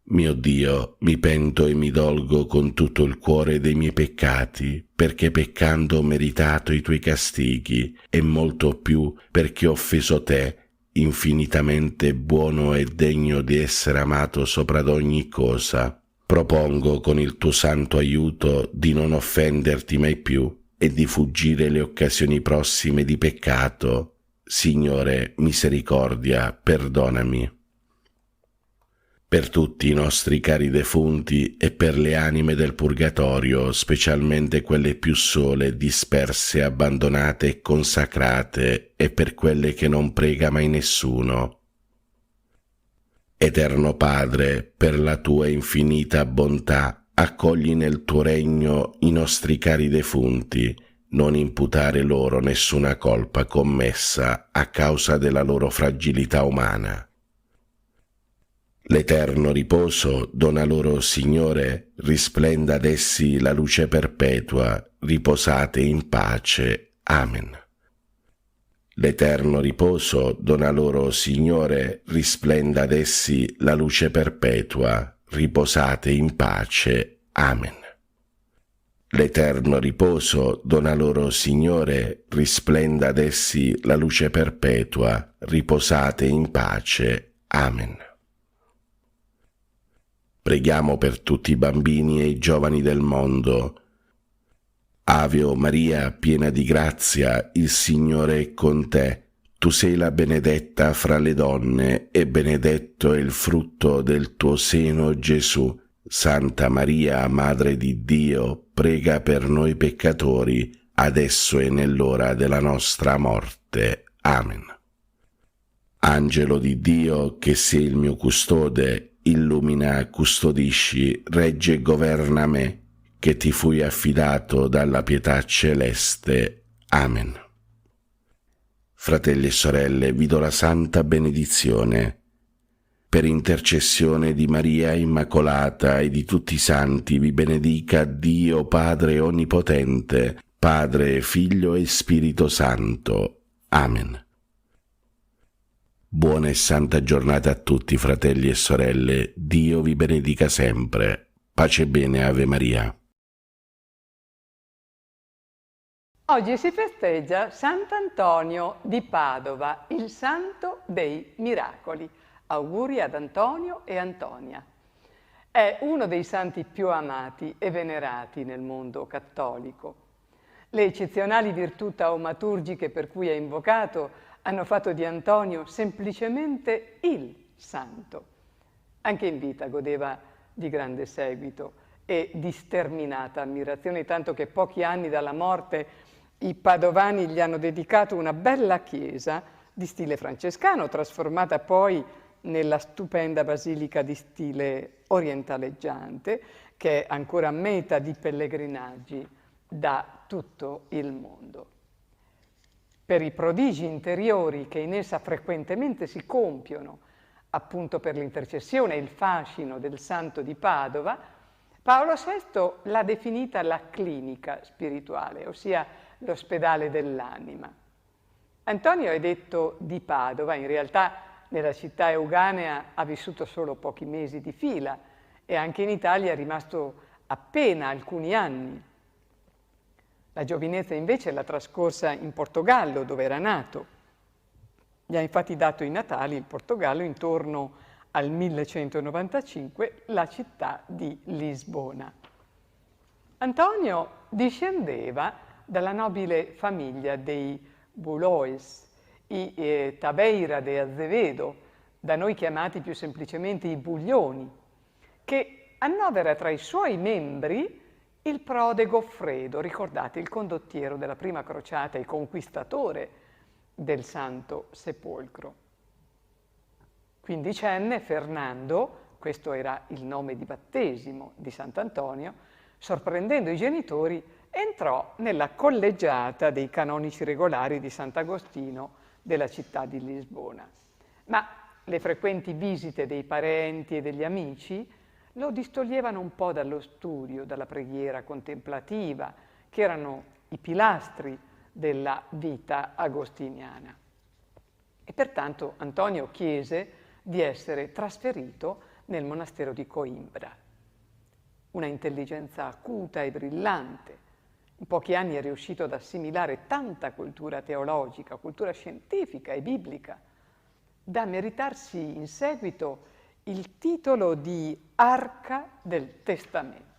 J: Mio Dio, mi pento e mi dolgo con tutto il cuore dei miei peccati, perché peccando ho meritato i tuoi castighi, e molto più perché ho offeso te, infinitamente buono e degno di essere amato sopra ad ogni cosa. Propongo con il tuo santo aiuto di non offenderti mai più e di fuggire le occasioni prossime di peccato. Signore, misericordia, perdonami. Per tutti i nostri cari defunti e per le anime del purgatorio, specialmente quelle più sole, disperse, abbandonate e consacrate, e per quelle che non prega mai nessuno. Eterno Padre, per la tua infinita bontà, accogli nel tuo regno i nostri cari defunti, non imputare loro nessuna colpa commessa a causa della loro fragilità umana. L'eterno riposo dona loro, Signore, risplenda ad essi la luce perpetua, riposate in pace. Amen. L'eterno riposo dona loro, Signore, risplenda ad essi la luce perpetua, riposate in pace. Amen. L'eterno riposo dona loro, Signore, risplenda ad essi la luce perpetua, riposate in pace. Amen. Preghiamo per tutti i bambini e i giovani del mondo. Ave o Maria, piena di grazia, il Signore è con te. Tu sei la benedetta fra le donne, e benedetto è il frutto del tuo seno, Gesù. Santa Maria, Madre di Dio, prega per noi peccatori, adesso e nell'ora della nostra morte. Amen. Angelo di Dio, che sei il mio custode, illumina, custodisci, regge e governa me, che ti fui affidato dalla pietà celeste. Amen. Fratelli e sorelle, vi do la santa benedizione. Per intercessione di Maria Immacolata e di tutti i santi vi benedica Dio Padre Onnipotente, Padre, Figlio e Spirito Santo. Amen. Buona e santa giornata a tutti, fratelli e sorelle. Dio vi benedica sempre. Pace e bene, Ave Maria.
H: Oggi si festeggia Sant'Antonio di Padova, il santo dei miracoli. Auguri ad Antonio e Antonia. È uno dei santi più amati e venerati nel mondo cattolico. Le eccezionali virtù taumaturgiche per cui è invocato hanno fatto di Antonio semplicemente il santo. Anche in vita godeva di grande seguito e di sterminata ammirazione, tanto che pochi anni dalla morte i padovani gli hanno dedicato una bella chiesa di stile francescano, trasformata poi nella stupenda basilica di stile orientaleggiante, che è ancora meta di pellegrinaggi da tutto il mondo. Per i prodigi interiori che in essa frequentemente si compiono, appunto per l'intercessione e il fascino del santo di Padova, Paolo VI l'ha definita la clinica spirituale, ossia l'ospedale dell'anima. Antonio è detto di Padova, in realtà nella città euganea ha vissuto solo pochi mesi di fila e anche in Italia è rimasto appena alcuni anni. La giovinezza invece l'ha trascorsa in Portogallo, dove era nato. Gli ha infatti dato i natali il Portogallo intorno al 1195, la città di Lisbona. Antonio discendeva dalla nobile famiglia dei Buloes, i Tabeira de Azevedo, da noi chiamati più semplicemente i Buglioni, che annovera tra i suoi membri il prode Goffredo, ricordate, il condottiero della prima crociata e conquistatore del Santo Sepolcro. Quindicenne, Fernando, questo era il nome di battesimo di Sant'Antonio, sorprendendo i genitori, entrò nella collegiata dei canonici regolari di Sant'Agostino della città di Lisbona. Ma le frequenti visite dei parenti e degli amici lo distoglievano un po' dallo studio, dalla preghiera contemplativa, che erano i pilastri della vita agostiniana. E pertanto Antonio chiese di essere trasferito nel monastero di Coimbra. Una intelligenza acuta e brillante. In pochi anni è riuscito ad assimilare tanta cultura teologica, cultura scientifica e biblica, da meritarsi in seguito il titolo di Arca del Testamento.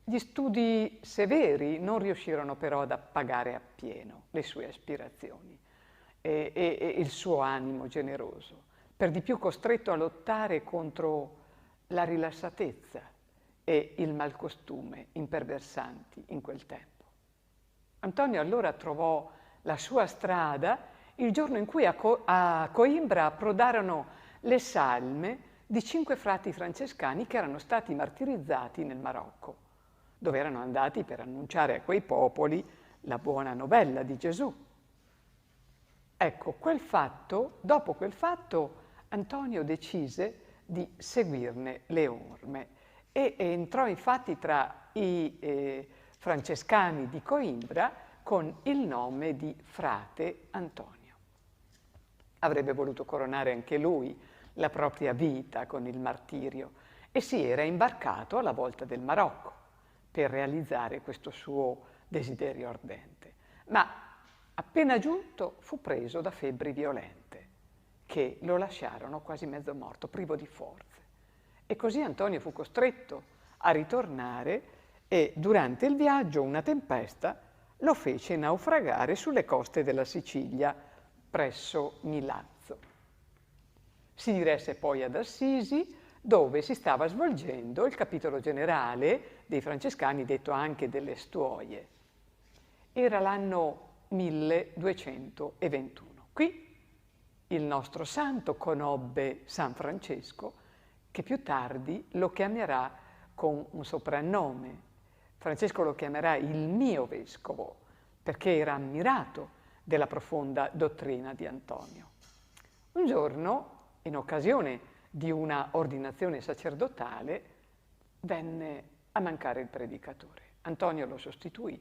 H: Gli studi severi non riuscirono però ad appagare appieno le sue aspirazioni e il suo animo generoso, per di più costretto a lottare contro la rilassatezza e il malcostume imperversanti in quel tempo. Antonio allora trovò la sua strada il giorno in cui a Coimbra approdarono le salme di 5 frati francescani che erano stati martirizzati nel Marocco, dove erano andati per annunciare a quei popoli la buona novella di Gesù. Ecco, dopo quel fatto, Antonio decise di seguirne le orme e entrò infatti tra i francescani di Coimbra con il nome di frate Antonio. Avrebbe voluto coronare anche lui la propria vita con il martirio e si era imbarcato alla volta del Marocco per realizzare questo suo desiderio ardente. Ma appena giunto fu preso da febbri violente che lo lasciarono quasi mezzo morto, privo di forze. E così Antonio fu costretto a ritornare e durante il viaggio una tempesta lo fece naufragare sulle coste della Sicilia, presso Milazzo. Si diresse poi ad Assisi, dove si stava svolgendo il capitolo generale dei francescani, detto anche delle Stuoie. Era l'anno 1221. Qui il nostro santo conobbe San Francesco, che più tardi lo chiamerà con un soprannome. Francesco lo chiamerà il mio vescovo, perché era ammirato della profonda dottrina di Antonio. Un giorno, in occasione di una ordinazione sacerdotale, venne a mancare il predicatore. Antonio lo sostituì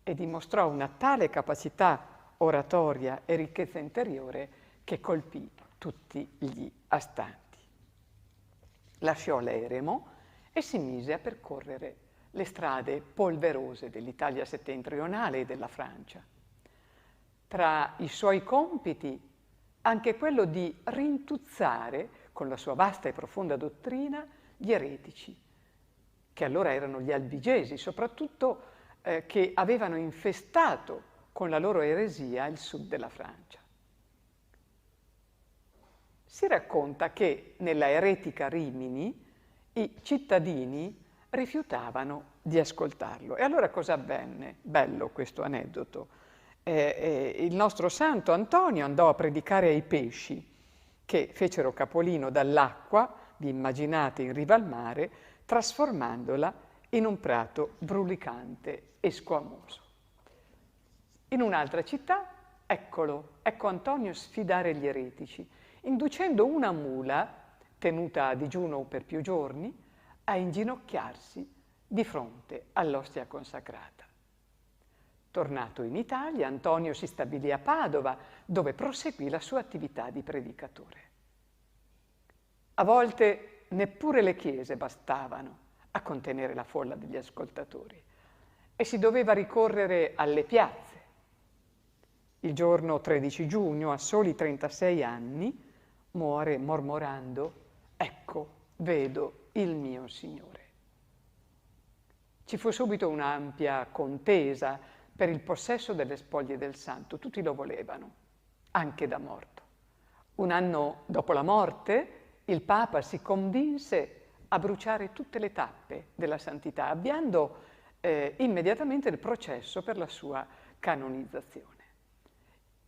H: e dimostrò una tale capacità oratoria e ricchezza interiore che colpì tutti gli astanti. Lasciò l'eremo e si mise a percorrere le strade polverose dell'Italia settentrionale e della Francia. Tra i suoi compiti anche quello di rintuzzare con la sua vasta e profonda dottrina gli eretici, che allora erano gli albigesi, soprattutto che avevano infestato con la loro eresia il sud della Francia. Si racconta che nella eretica Rimini i cittadini rifiutavano di ascoltarlo. E allora cosa avvenne? Bello questo aneddoto. Il nostro santo Antonio andò a predicare ai pesci che fecero capolino dall'acqua vi immaginate in riva al mare, trasformandola in un prato brulicante e squamoso. In un'altra città, ecco Antonio sfidare gli eretici, inducendo una mula, tenuta a digiuno per più giorni, a inginocchiarsi di fronte all'ostia consacrata. Tornato in Italia, Antonio si stabilì a Padova, dove proseguì la sua attività di predicatore. A volte neppure le chiese bastavano a contenere la folla degli ascoltatori e si doveva ricorrere alle piazze. Il giorno 13 giugno, a soli 36 anni, muore mormorando: «Ecco, vedo il mio Signore». Ci fu subito un'ampia contesa per il possesso delle spoglie del santo. Tutti lo volevano, anche da morto. Un anno dopo la morte, il Papa si convinse a bruciare tutte le tappe della santità, avviando immediatamente il processo per la sua canonizzazione.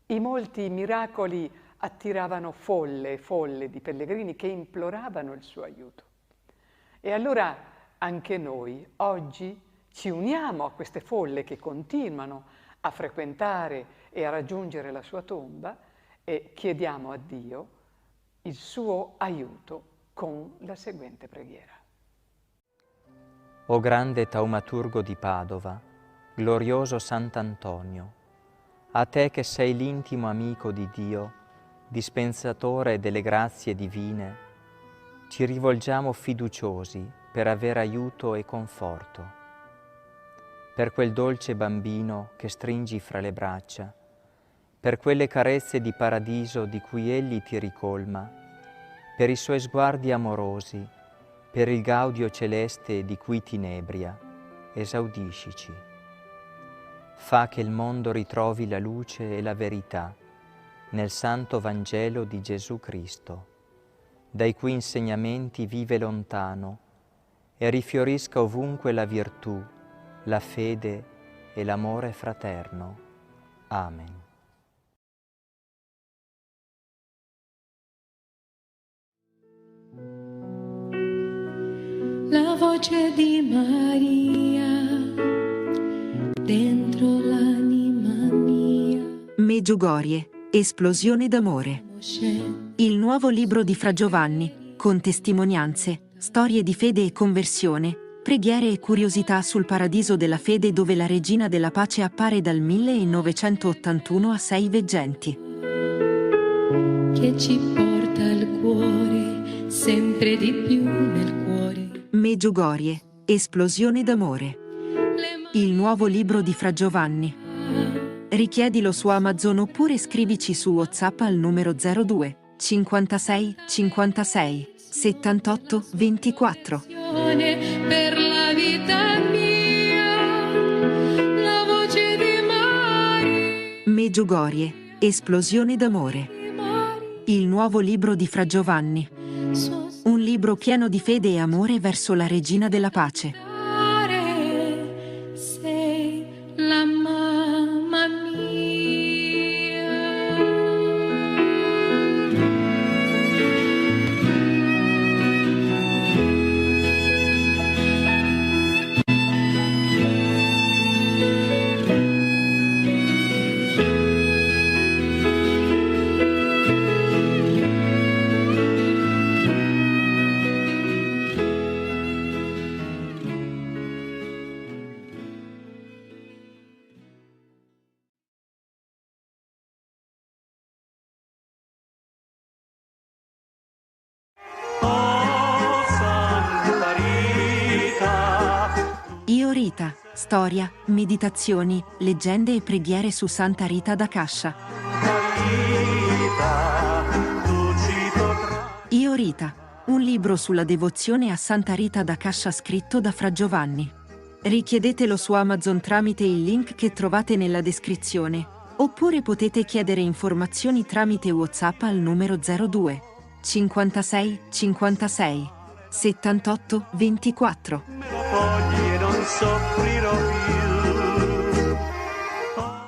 H: I molti miracoli attiravano folle e folle di pellegrini che imploravano il suo aiuto. E allora anche noi oggi ci uniamo a queste folle che continuano a frequentare e a raggiungere la sua tomba e chiediamo a Dio il suo aiuto con la seguente preghiera.
I: O grande taumaturgo di Padova, glorioso Sant'Antonio, a te che sei l'intimo amico di Dio, dispensatore delle grazie divine, ci rivolgiamo fiduciosi per avere aiuto e conforto. Per quel dolce bambino che stringi fra le braccia, per quelle carezze di paradiso di cui egli ti ricolma, per i suoi sguardi amorosi, per il gaudio celeste di cui ti inebria, esaudiscici. Fa che il mondo ritrovi la luce e la verità nel santo Vangelo di Gesù Cristo, dai cui insegnamenti vive lontano e rifiorisca ovunque la virtù, la fede e l'amore fraterno. Amen.
L: La voce di Maria dentro l'anima mia.
K: Meggiugorie, esplosione d'amore. Il nuovo libro di Fra Giovanni, con testimonianze, storie di fede e conversione, preghiere e curiosità sul paradiso della fede dove la Regina della Pace appare dal 1981 a 6 veggenti.
L: Che ci porta al cuore, sempre di più nel cuore.
K: Meggiugorie, esplosione d'amore. Il nuovo libro di Fra Giovanni. Richiedilo su Amazon oppure scrivici su WhatsApp al numero 02 56 56 78 24.
L: Per la vita mia, la voce di Maria.
K: Meggiugorie, esplosione d'amore. Il nuovo libro di Fra Giovanni. Un libro pieno di fede e amore verso la Regina della Pace.
L: Sei la mamma mia.
K: Io Rita, storia, meditazioni, leggende e preghiere su Santa Rita d'Akasha. Io Rita, un libro sulla devozione a Santa Rita d'Akasha scritto da Fra Giovanni. Richiedetelo su Amazon tramite il link che trovate nella descrizione, oppure potete chiedere informazioni tramite WhatsApp al numero 02 56 56 78 24.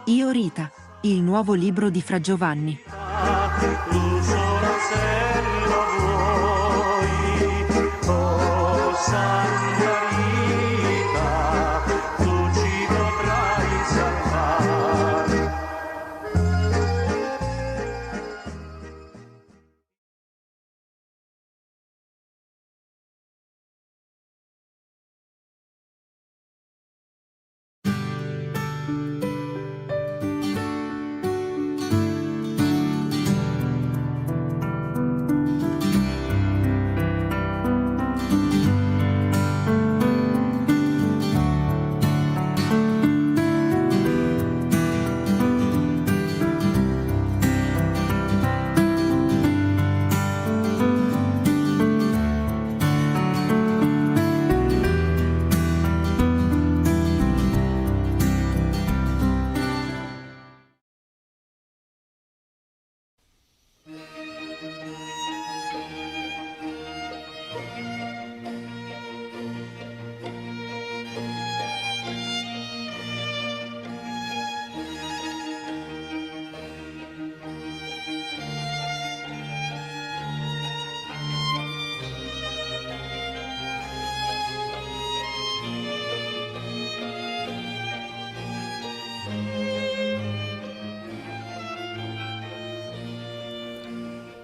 K: Io Rita, il nuovo libro di Fra Giovanni.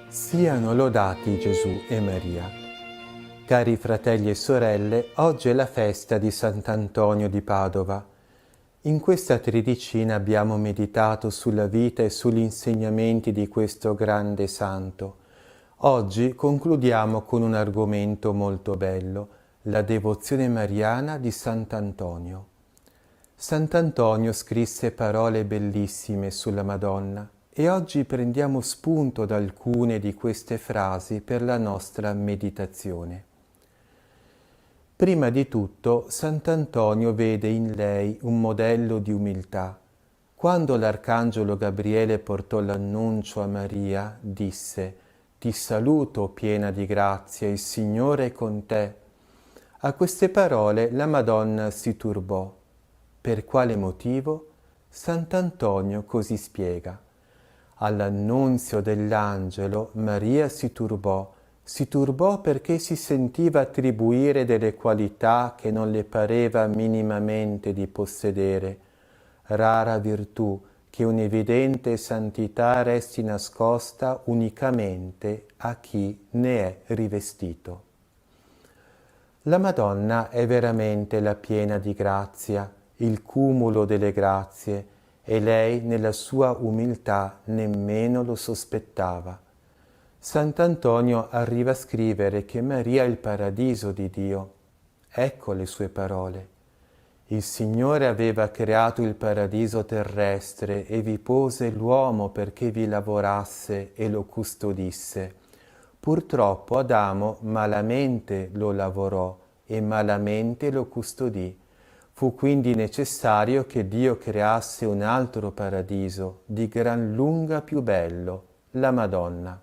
M: Siano lodati Gesù e Maria. Cari fratelli e sorelle, oggi è la festa di Sant'Antonio di Padova. In questa tredicina abbiamo meditato sulla vita e sugli insegnamenti di questo grande santo. Oggi concludiamo con un argomento molto bello, la devozione mariana di Sant'Antonio. Sant'Antonio scrisse parole bellissime sulla Madonna e oggi prendiamo spunto da alcune di queste frasi per la nostra meditazione. Prima di tutto, Sant'Antonio vede in lei un modello di umiltà. Quando l'Arcangelo Gabriele portò l'annuncio a Maria, disse: «Ti saluto, piena di grazia, il Signore è con te». A queste parole la Madonna si turbò. Per quale motivo? Sant'Antonio così spiega. All'annunzio dell'angelo Maria si turbò perché si sentiva attribuire delle qualità che non le pareva minimamente di possedere, rara virtù che un'evidente santità resti nascosta unicamente a chi ne è rivestito. La Madonna è veramente la piena di grazia, il cumulo delle grazie, e lei nella sua umiltà nemmeno lo sospettava. Sant'Antonio arriva a scrivere che Maria è il paradiso di Dio. Ecco le sue parole. Il Signore aveva creato il paradiso terrestre e vi pose l'uomo perché vi lavorasse e lo custodisse. Purtroppo Adamo malamente lo lavorò e malamente lo custodì. Fu quindi necessario che Dio creasse un altro paradiso, di gran lunga più bello, la Madonna.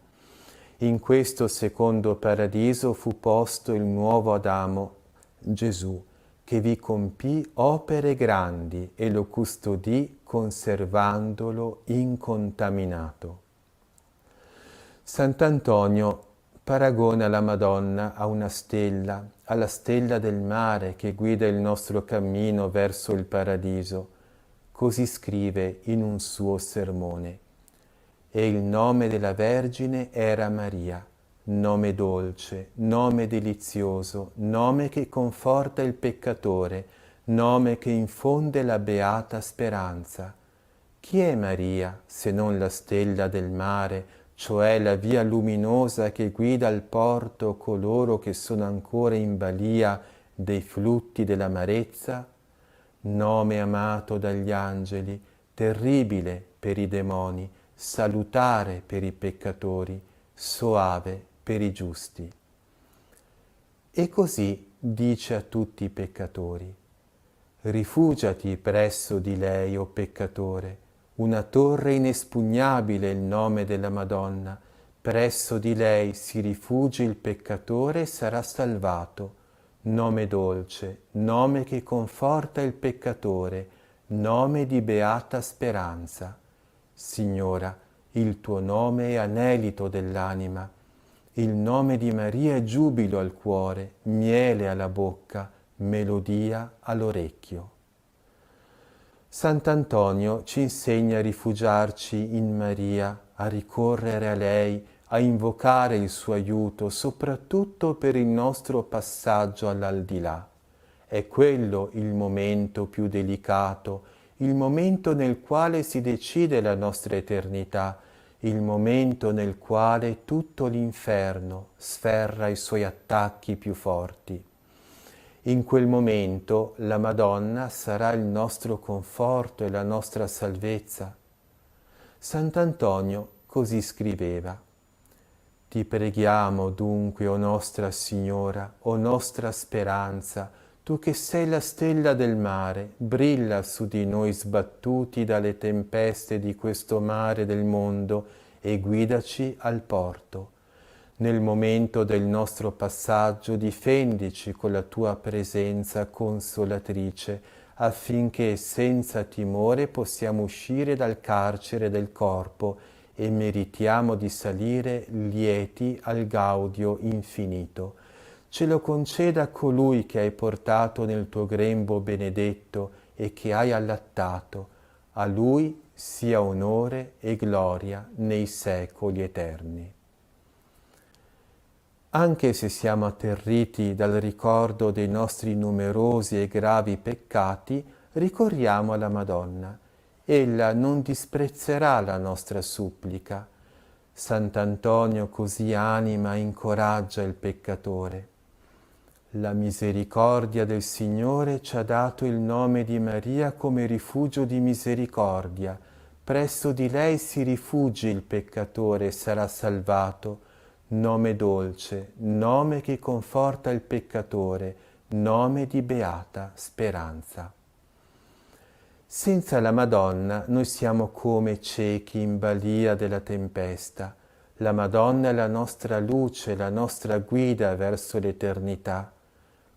M: In questo secondo paradiso fu posto il nuovo Adamo, Gesù, che vi compì opere grandi e lo custodì conservandolo incontaminato. Sant'Antonio paragona la Madonna a una stella, alla stella del mare che guida il nostro cammino verso il paradiso. Così scrive in un suo sermone. E il nome della Vergine era Maria, nome dolce, nome delizioso, nome che conforta il peccatore, nome che infonde la beata speranza. Chi è Maria se non la stella del mare, cioè la via luminosa che guida al porto coloro che sono ancora in balia dei flutti dell'amarezza? Nome amato dagli angeli, terribile per i demoni, salutare per i peccatori, soave per i giusti. E così dice a tutti i peccatori: rifugiati presso di lei, o peccatore, una torre inespugnabile è il nome della Madonna, presso di lei si rifugi il peccatore e sarà salvato. Nome dolce, nome che conforta il peccatore, nome di beata speranza. Signora, il tuo nome è anelito dell'anima, il nome di Maria è giubilo al cuore, miele alla bocca, melodia all'orecchio. Sant'Antonio ci insegna a rifugiarci in Maria, a ricorrere a lei, a invocare il suo aiuto, soprattutto per il nostro passaggio all'aldilà. È quello il momento più delicato, il momento nel quale si decide la nostra eternità, il momento nel quale tutto l'inferno sferra i suoi attacchi più forti. In quel momento la Madonna sarà il nostro conforto e la nostra salvezza. Sant'Antonio così scriveva: Ti preghiamo dunque, o Nostra Signora, o nostra speranza, tu che sei la stella del mare, brilla su di noi sbattuti dalle tempeste di questo mare del mondo e guidaci al porto. Nel momento del nostro passaggio difendici con la tua presenza consolatrice, affinché senza timore possiamo uscire dal carcere del corpo e meritiamo di salire lieti al gaudio infinito. Ce lo conceda colui che hai portato nel tuo grembo benedetto e che hai allattato. A lui sia onore e gloria nei secoli eterni. Anche se siamo atterriti dal ricordo dei nostri numerosi e gravi peccati, ricorriamo alla Madonna. Ella non disprezzerà la nostra supplica. Sant'Antonio così anima e incoraggia il peccatore. La misericordia del Signore ci ha dato il nome di Maria come rifugio di misericordia. Presso di lei si rifugi il peccatore e sarà salvato. Nome dolce, nome che conforta il peccatore, nome di beata speranza. Senza la Madonna noi siamo come ciechi in balia della tempesta. La Madonna è la nostra luce, la nostra guida verso l'eternità.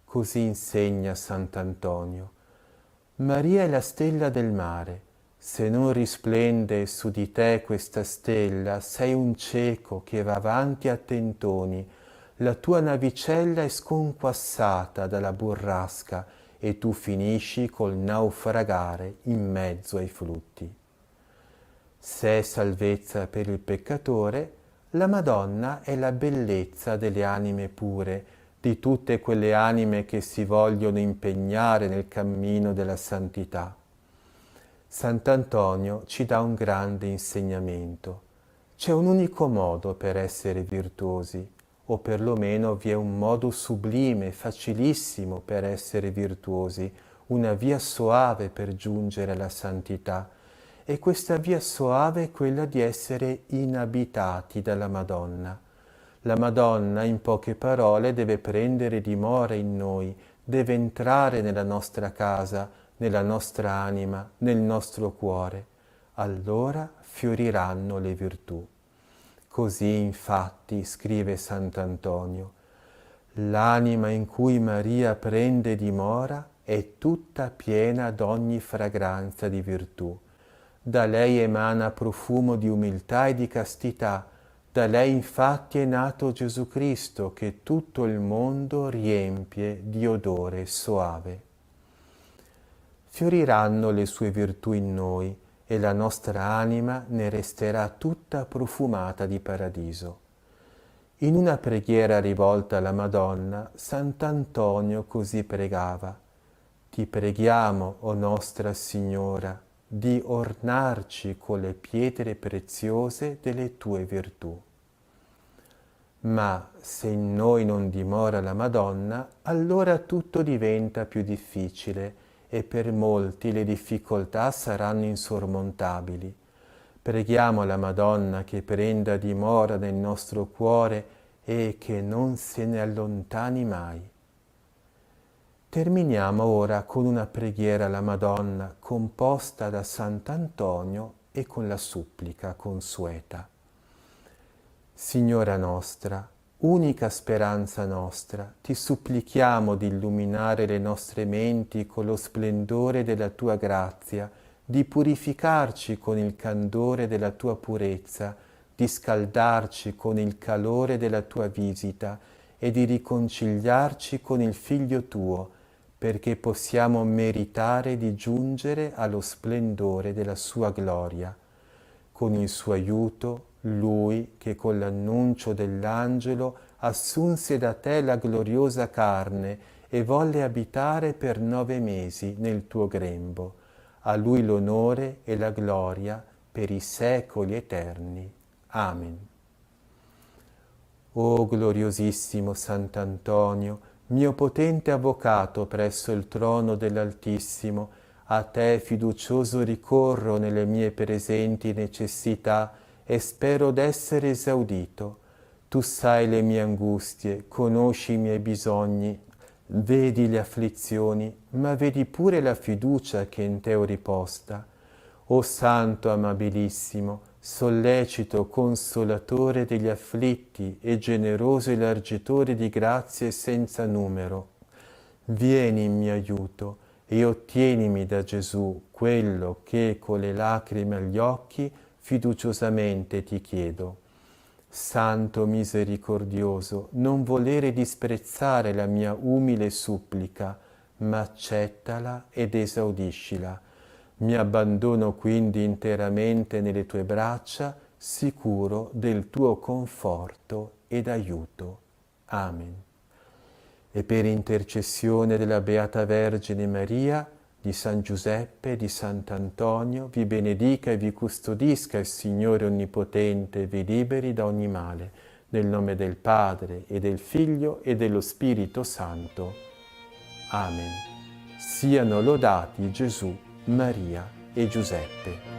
M: Così insegna Sant'Antonio. Maria è la stella del mare. Se non risplende su di te questa stella, sei un cieco che va avanti a tentoni. La tua navicella è sconquassata dalla burrasca e tu finisci col naufragare in mezzo ai flutti. Se è salvezza per il peccatore, la Madonna è la bellezza delle anime pure, di tutte quelle anime che si vogliono impegnare nel cammino della santità. Sant'Antonio ci dà un grande insegnamento. C'è un unico modo per essere virtuosi, o perlomeno vi è un modo sublime, facilissimo per essere virtuosi, una via soave per giungere alla santità. E questa via soave è quella di essere inabitati dalla Madonna. La Madonna, in poche parole, deve prendere dimora in noi, deve entrare nella nostra casa, nella nostra anima, nel nostro cuore. Allora fioriranno le virtù. Così, infatti, scrive Sant'Antonio, l'anima in cui Maria prende dimora è tutta piena d'ogni fragranza di virtù. Da lei emana profumo di umiltà e di castità. Da lei infatti è nato Gesù Cristo, che tutto il mondo riempie di odore soave. Fioriranno le sue virtù in noi e la nostra anima ne resterà tutta profumata di paradiso. In una preghiera rivolta alla Madonna, Sant'Antonio così pregava: Ti preghiamo, o Nostra Signora, di ornarci con le pietre preziose delle tue virtù. Ma se in noi non dimora la Madonna, allora tutto diventa più difficile e per molti le difficoltà saranno insormontabili. Preghiamo la Madonna che prenda dimora nel nostro cuore e che non se ne allontani mai. Terminiamo ora con una preghiera alla Madonna composta da Sant'Antonio e con la supplica consueta. Signora nostra, unica speranza nostra, ti supplichiamo di illuminare le nostre menti con lo splendore della tua grazia, di purificarci con il candore della tua purezza, di scaldarci con il calore della tua visita e di riconciliarci con il Figlio tuo, perché possiamo meritare di giungere allo splendore della sua gloria. Con il suo aiuto, Lui che con l'annuncio dell'angelo assunse da te la gloriosa carne e volle abitare per 9 mesi nel tuo grembo. A Lui l'onore e la gloria per i secoli eterni. Amen. O gloriosissimo Sant'Antonio, mio potente avvocato presso il trono dell'Altissimo, a te fiducioso ricorro nelle mie presenti necessità e spero d'essere esaudito. Tu sai le mie angustie, conosci i miei bisogni, vedi le afflizioni, ma vedi pure la fiducia che in te ho riposta. O Santo amabilissimo, sollecito consolatore degli afflitti e generoso elargitore di grazie senza numero, vieni in mio aiuto e ottienimi da Gesù quello che con le lacrime agli occhi fiduciosamente ti chiedo. Santo misericordioso, non volere disprezzare la mia umile supplica, ma accettala ed esaudiscila. Mi abbandono quindi interamente nelle tue braccia, sicuro del tuo conforto ed aiuto. Amen. E per intercessione della Beata Vergine Maria, di San Giuseppe e di Sant'Antonio vi benedica e vi custodisca il Signore Onnipotente e vi liberi da ogni male, nel nome del Padre e del Figlio e dello Spirito Santo. Amen. Siano lodati Gesù, Maria e Giuseppe.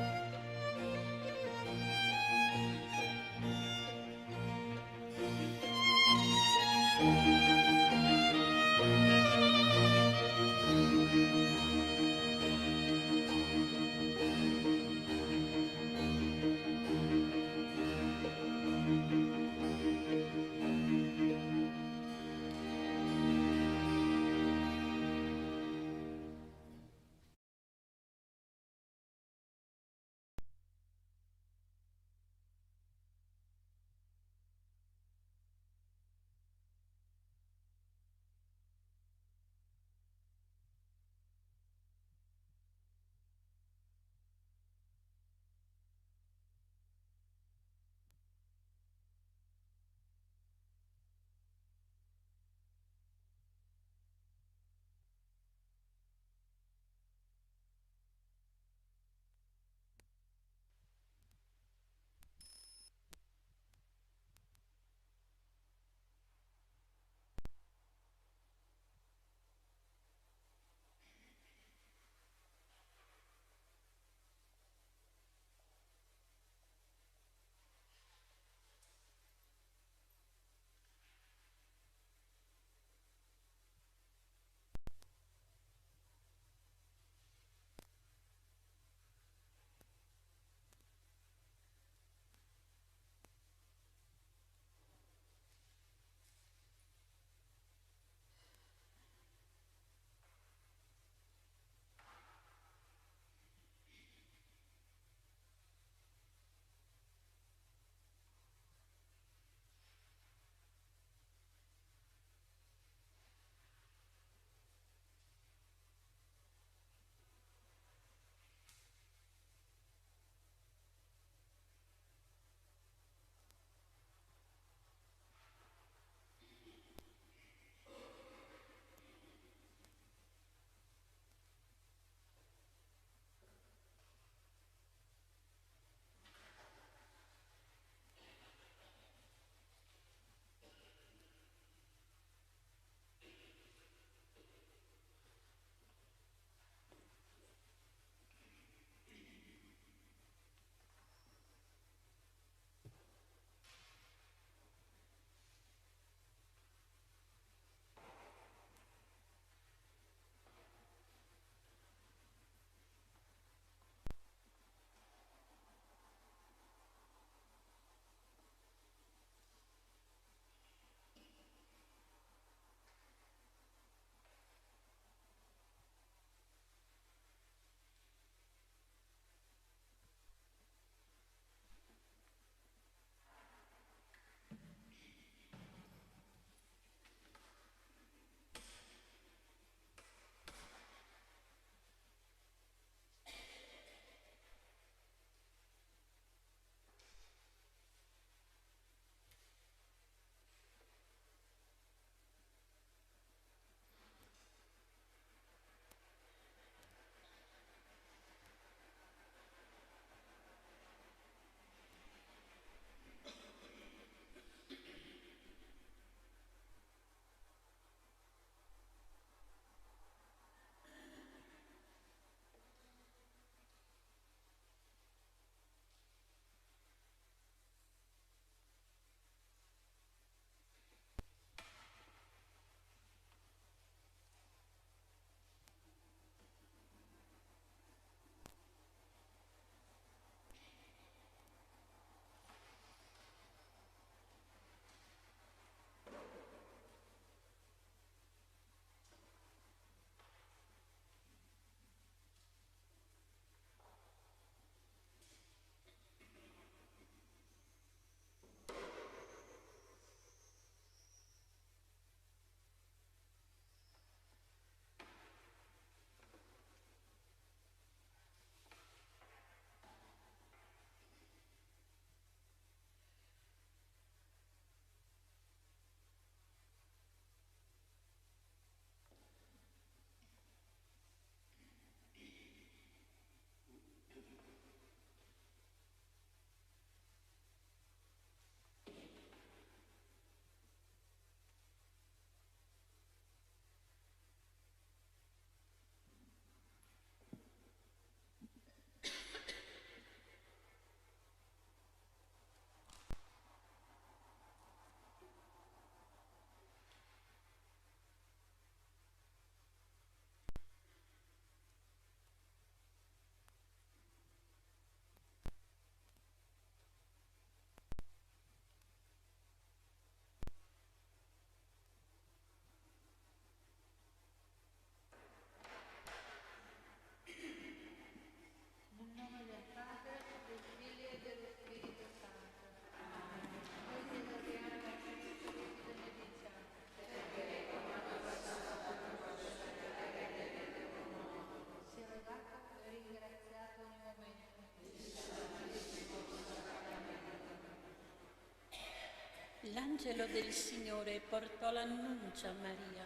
N: l'angelo del Signore portò l'annuncio a Maria.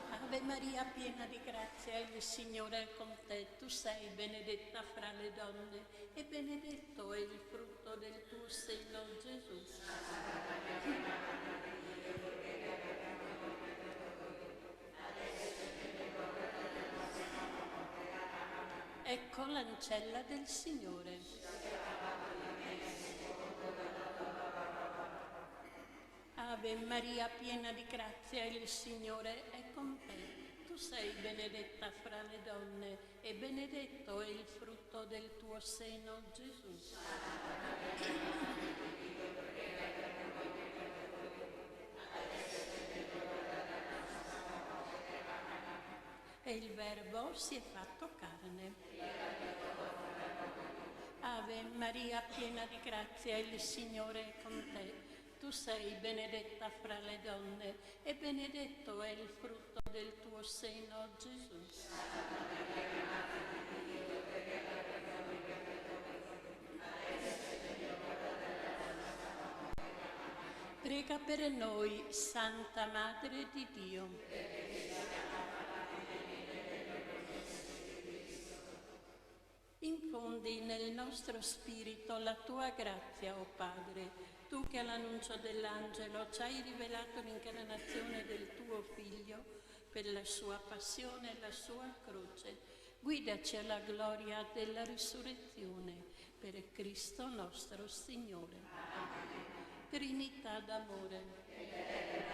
N: Ave Maria, piena di grazia, il Signore è con te. Tu sei benedetta fra le donne e benedetto è il frutto del tuo seno, Gesù. Ecco l'ancella del Signore. Ave Maria, piena di grazia, il Signore è con te. Tu sei benedetta fra le donne e benedetto è il frutto del tuo seno, Gesù. E il Verbo si è fatto carne. Ave Maria, piena di grazia, il Signore è con te. Tu sei benedetta fra le donne e benedetto è il frutto del tuo seno, Gesù. Prega per noi, Santa Madre di Dio. Infondi nel nostro spirito la tua grazia, o Padre, tu che all'annuncio dell'angelo ci hai rivelato l'incarnazione del tuo Figlio per la sua passione e la sua croce. Guidaci alla gloria della risurrezione per Cristo nostro Signore. Trinità d'amore.